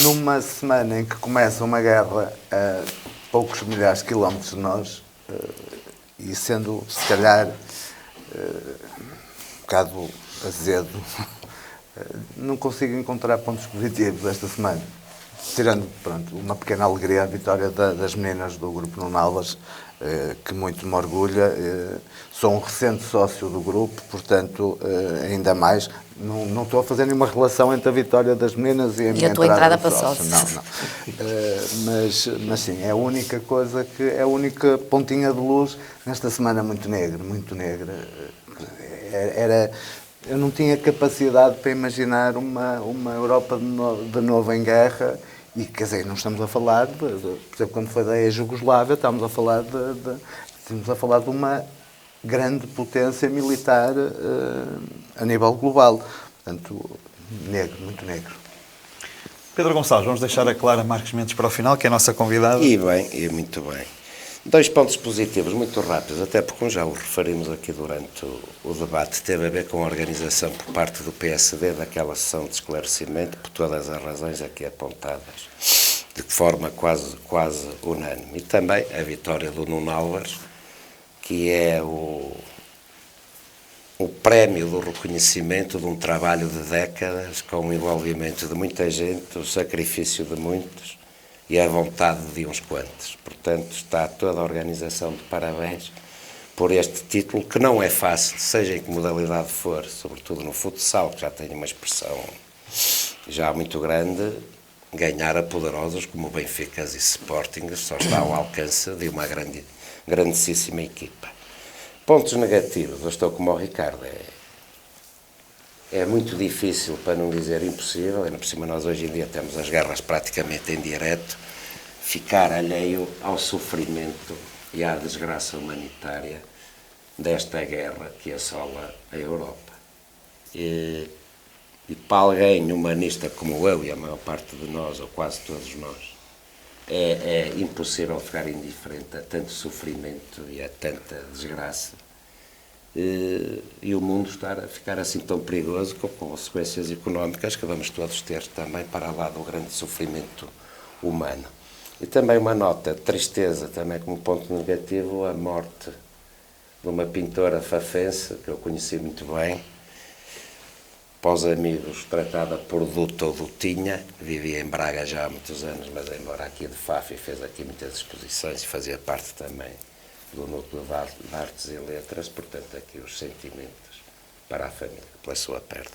numa semana em que começa uma guerra a poucos milhares de quilómetros de nós, e sendo, se calhar, um bocado azedo, não consigo encontrar pontos positivos esta semana. Tirando, pronto, uma pequena alegria, a vitória das meninas do Grupo Nuno Alves, que muito me orgulha. Sou um recente sócio do grupo, portanto, ainda mais. Não estou a fazer nenhuma relação entre a vitória das meninas e a minha tua entrada para sócio. sócio. Não. Mas sim, é a única coisa é a única pontinha de luz nesta semana muito negra, muito negra. Eu não tinha capacidade para imaginar uma Europa de novo em guerra. E, quer dizer, não estamos a falar, por exemplo, quando foi da ex-Jugoslávia, estamos a falar de uma grande potência militar a nível global. Portanto, negro, muito negro. Pedro Gonçalves, vamos deixar a Clara Marques Mendes para o final, que é a nossa convidada. E muito bem. 2 pontos positivos, muito rápidos, até porque, como já o referimos aqui durante o debate, teve a ver com a organização por parte do PSD daquela sessão de esclarecimento, por todas as razões aqui apontadas, de forma quase unânime. E também a vitória do Nuno Álvares, que é o prémio do reconhecimento de um trabalho de décadas, com o envolvimento de muita gente, o sacrifício de muitos, e a vontade de uns quantos. Portanto, está toda a organização de parabéns por este título, que não é fácil, seja em que modalidade for, sobretudo no futsal, que já tem uma expressão já muito grande, ganhar a poderosos como Benficas e Sporting só está ao alcance de uma grandíssima equipa. Pontos negativos, eu estou como o Ricardo, é muito difícil, para não dizer impossível, ainda por cima nós hoje em dia temos as guerras praticamente em direto, ficar alheio ao sofrimento e à desgraça humanitária desta guerra que assola a Europa. E para alguém humanista como eu e a maior parte de nós, ou quase todos nós, é impossível ficar indiferente a tanto sofrimento e a tanta desgraça. E o mundo estar a ficar assim tão perigoso, com consequências económicas que vamos todos ter também para lá do grande sofrimento humano. E também uma nota de tristeza, também como ponto negativo, a morte de uma pintora fafense, que eu conheci muito bem, para os amigos tratada por Duta ou Dutinha, vivia em Braga já há muitos anos, mas embora aqui de Faf e fez aqui muitas exposições e fazia parte também do núcleo de artes e letras, portanto aqui os sentimentos para a família, pela sua perda.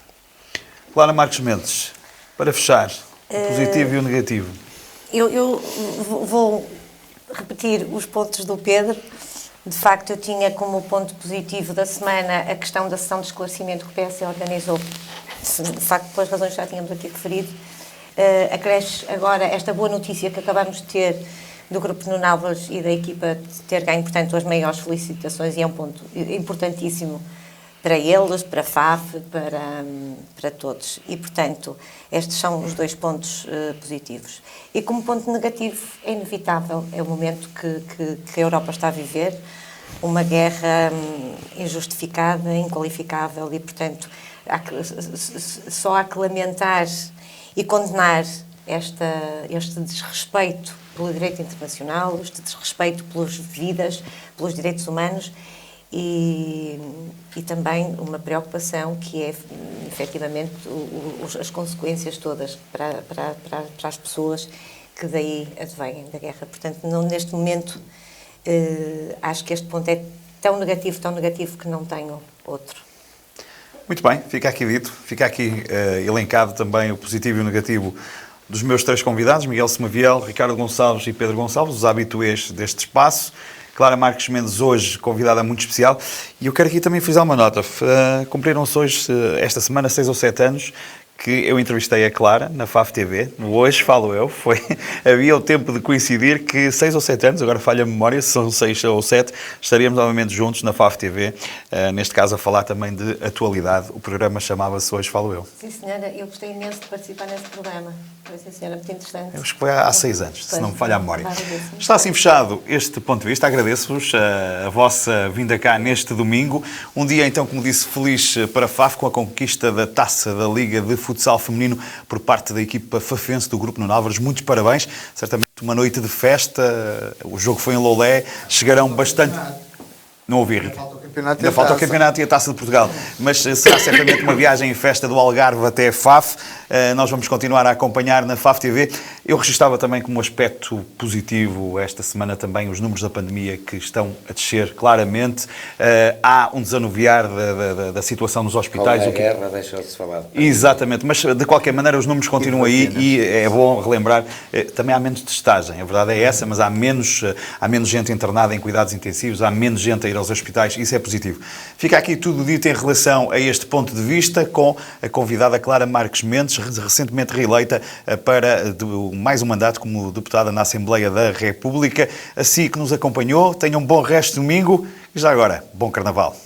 Clara Marques Mendes, para fechar, o positivo e o negativo. Eu vou repetir os pontos do Pedro. De facto, eu tinha como ponto positivo da semana a questão da sessão de esclarecimento que o PS organizou, de facto, pelas razões que já tínhamos aqui referido. Acresce agora esta boa notícia que acabamos de ter do Grupo Nuno Álvares e da equipa de ter ganho, portanto, as maiores felicitações, e é um ponto importantíssimo para eles, para a FAF, para todos. E, portanto, estes são os dois pontos positivos. E como ponto negativo, é inevitável, é o momento que a Europa está a viver, uma guerra injustificada, inqualificável, e, portanto, só há que lamentar e condenar este desrespeito pelo direito internacional, este desrespeito pelas vidas, pelos direitos humanos, e também uma preocupação que é, efetivamente, as consequências todas para as pessoas que daí advêm da guerra. Portanto, neste momento, acho que este ponto é tão negativo que não tenho outro. Muito bem, fica aqui dito, fica aqui elencado também o positivo e o negativo dos meus três convidados, Miguel Semaviel, Ricardo Gonçalves e Pedro Gonçalves, os habituês deste espaço. Clara Marques Mendes, hoje convidada muito especial. E eu quero aqui também frisar uma nota. Cumpriram-se hoje, esta semana, 6 ou 7 anos que eu entrevistei a Clara na FAF TV. Hoje falo eu. Havia o tempo de coincidir que 6 ou 7 anos, agora falha a memória, se são 6 ou 7, estaríamos novamente juntos na FAF TV. Neste caso, a falar também de atualidade. O programa chamava-se Hoje Falo Eu. Sim, senhora, eu gostei imenso de participar nesse programa. Foi, sim, senhora, muito interessante. Eu acho que foi há 6 anos, se não me falha a memória. Está assim fechado este ponto de vista. Agradeço-vos a vossa vinda cá neste domingo. Um dia, então, como disse, feliz para a FAF com a conquista da Taça da Liga de Futsal Feminino por parte da equipa fafense do Grupo Nuno Álvares. Muitos parabéns. Certamente uma noite de festa. O jogo foi em Loulé. Chegarão bastante... Não ouvi, Ricardo. Ainda falta o campeonato e a Taça de Portugal. Mas será certamente uma viagem em festa do Algarve até a FAF. Nós vamos continuar a acompanhar na FAF TV. Eu registava também como aspecto positivo esta semana também os números da pandemia que estão a descer claramente. Há um desanuviar da situação nos hospitais. Com a guerra deixou-se falar. Exatamente, mas de qualquer maneira os números continuam aí e é bom relembrar. Também há menos testagem, a verdade é essa, mas há menos gente internada em cuidados intensivos, há menos gente a ir aos hospitais, isso é positivo. Fica aqui tudo dito em relação a este ponto de vista com a convidada Clara Marques Mendes, recentemente reeleita para mais um mandato como deputada na Assembleia da República. Assim que nos acompanhou, tenham um bom resto de domingo e já agora, bom Carnaval.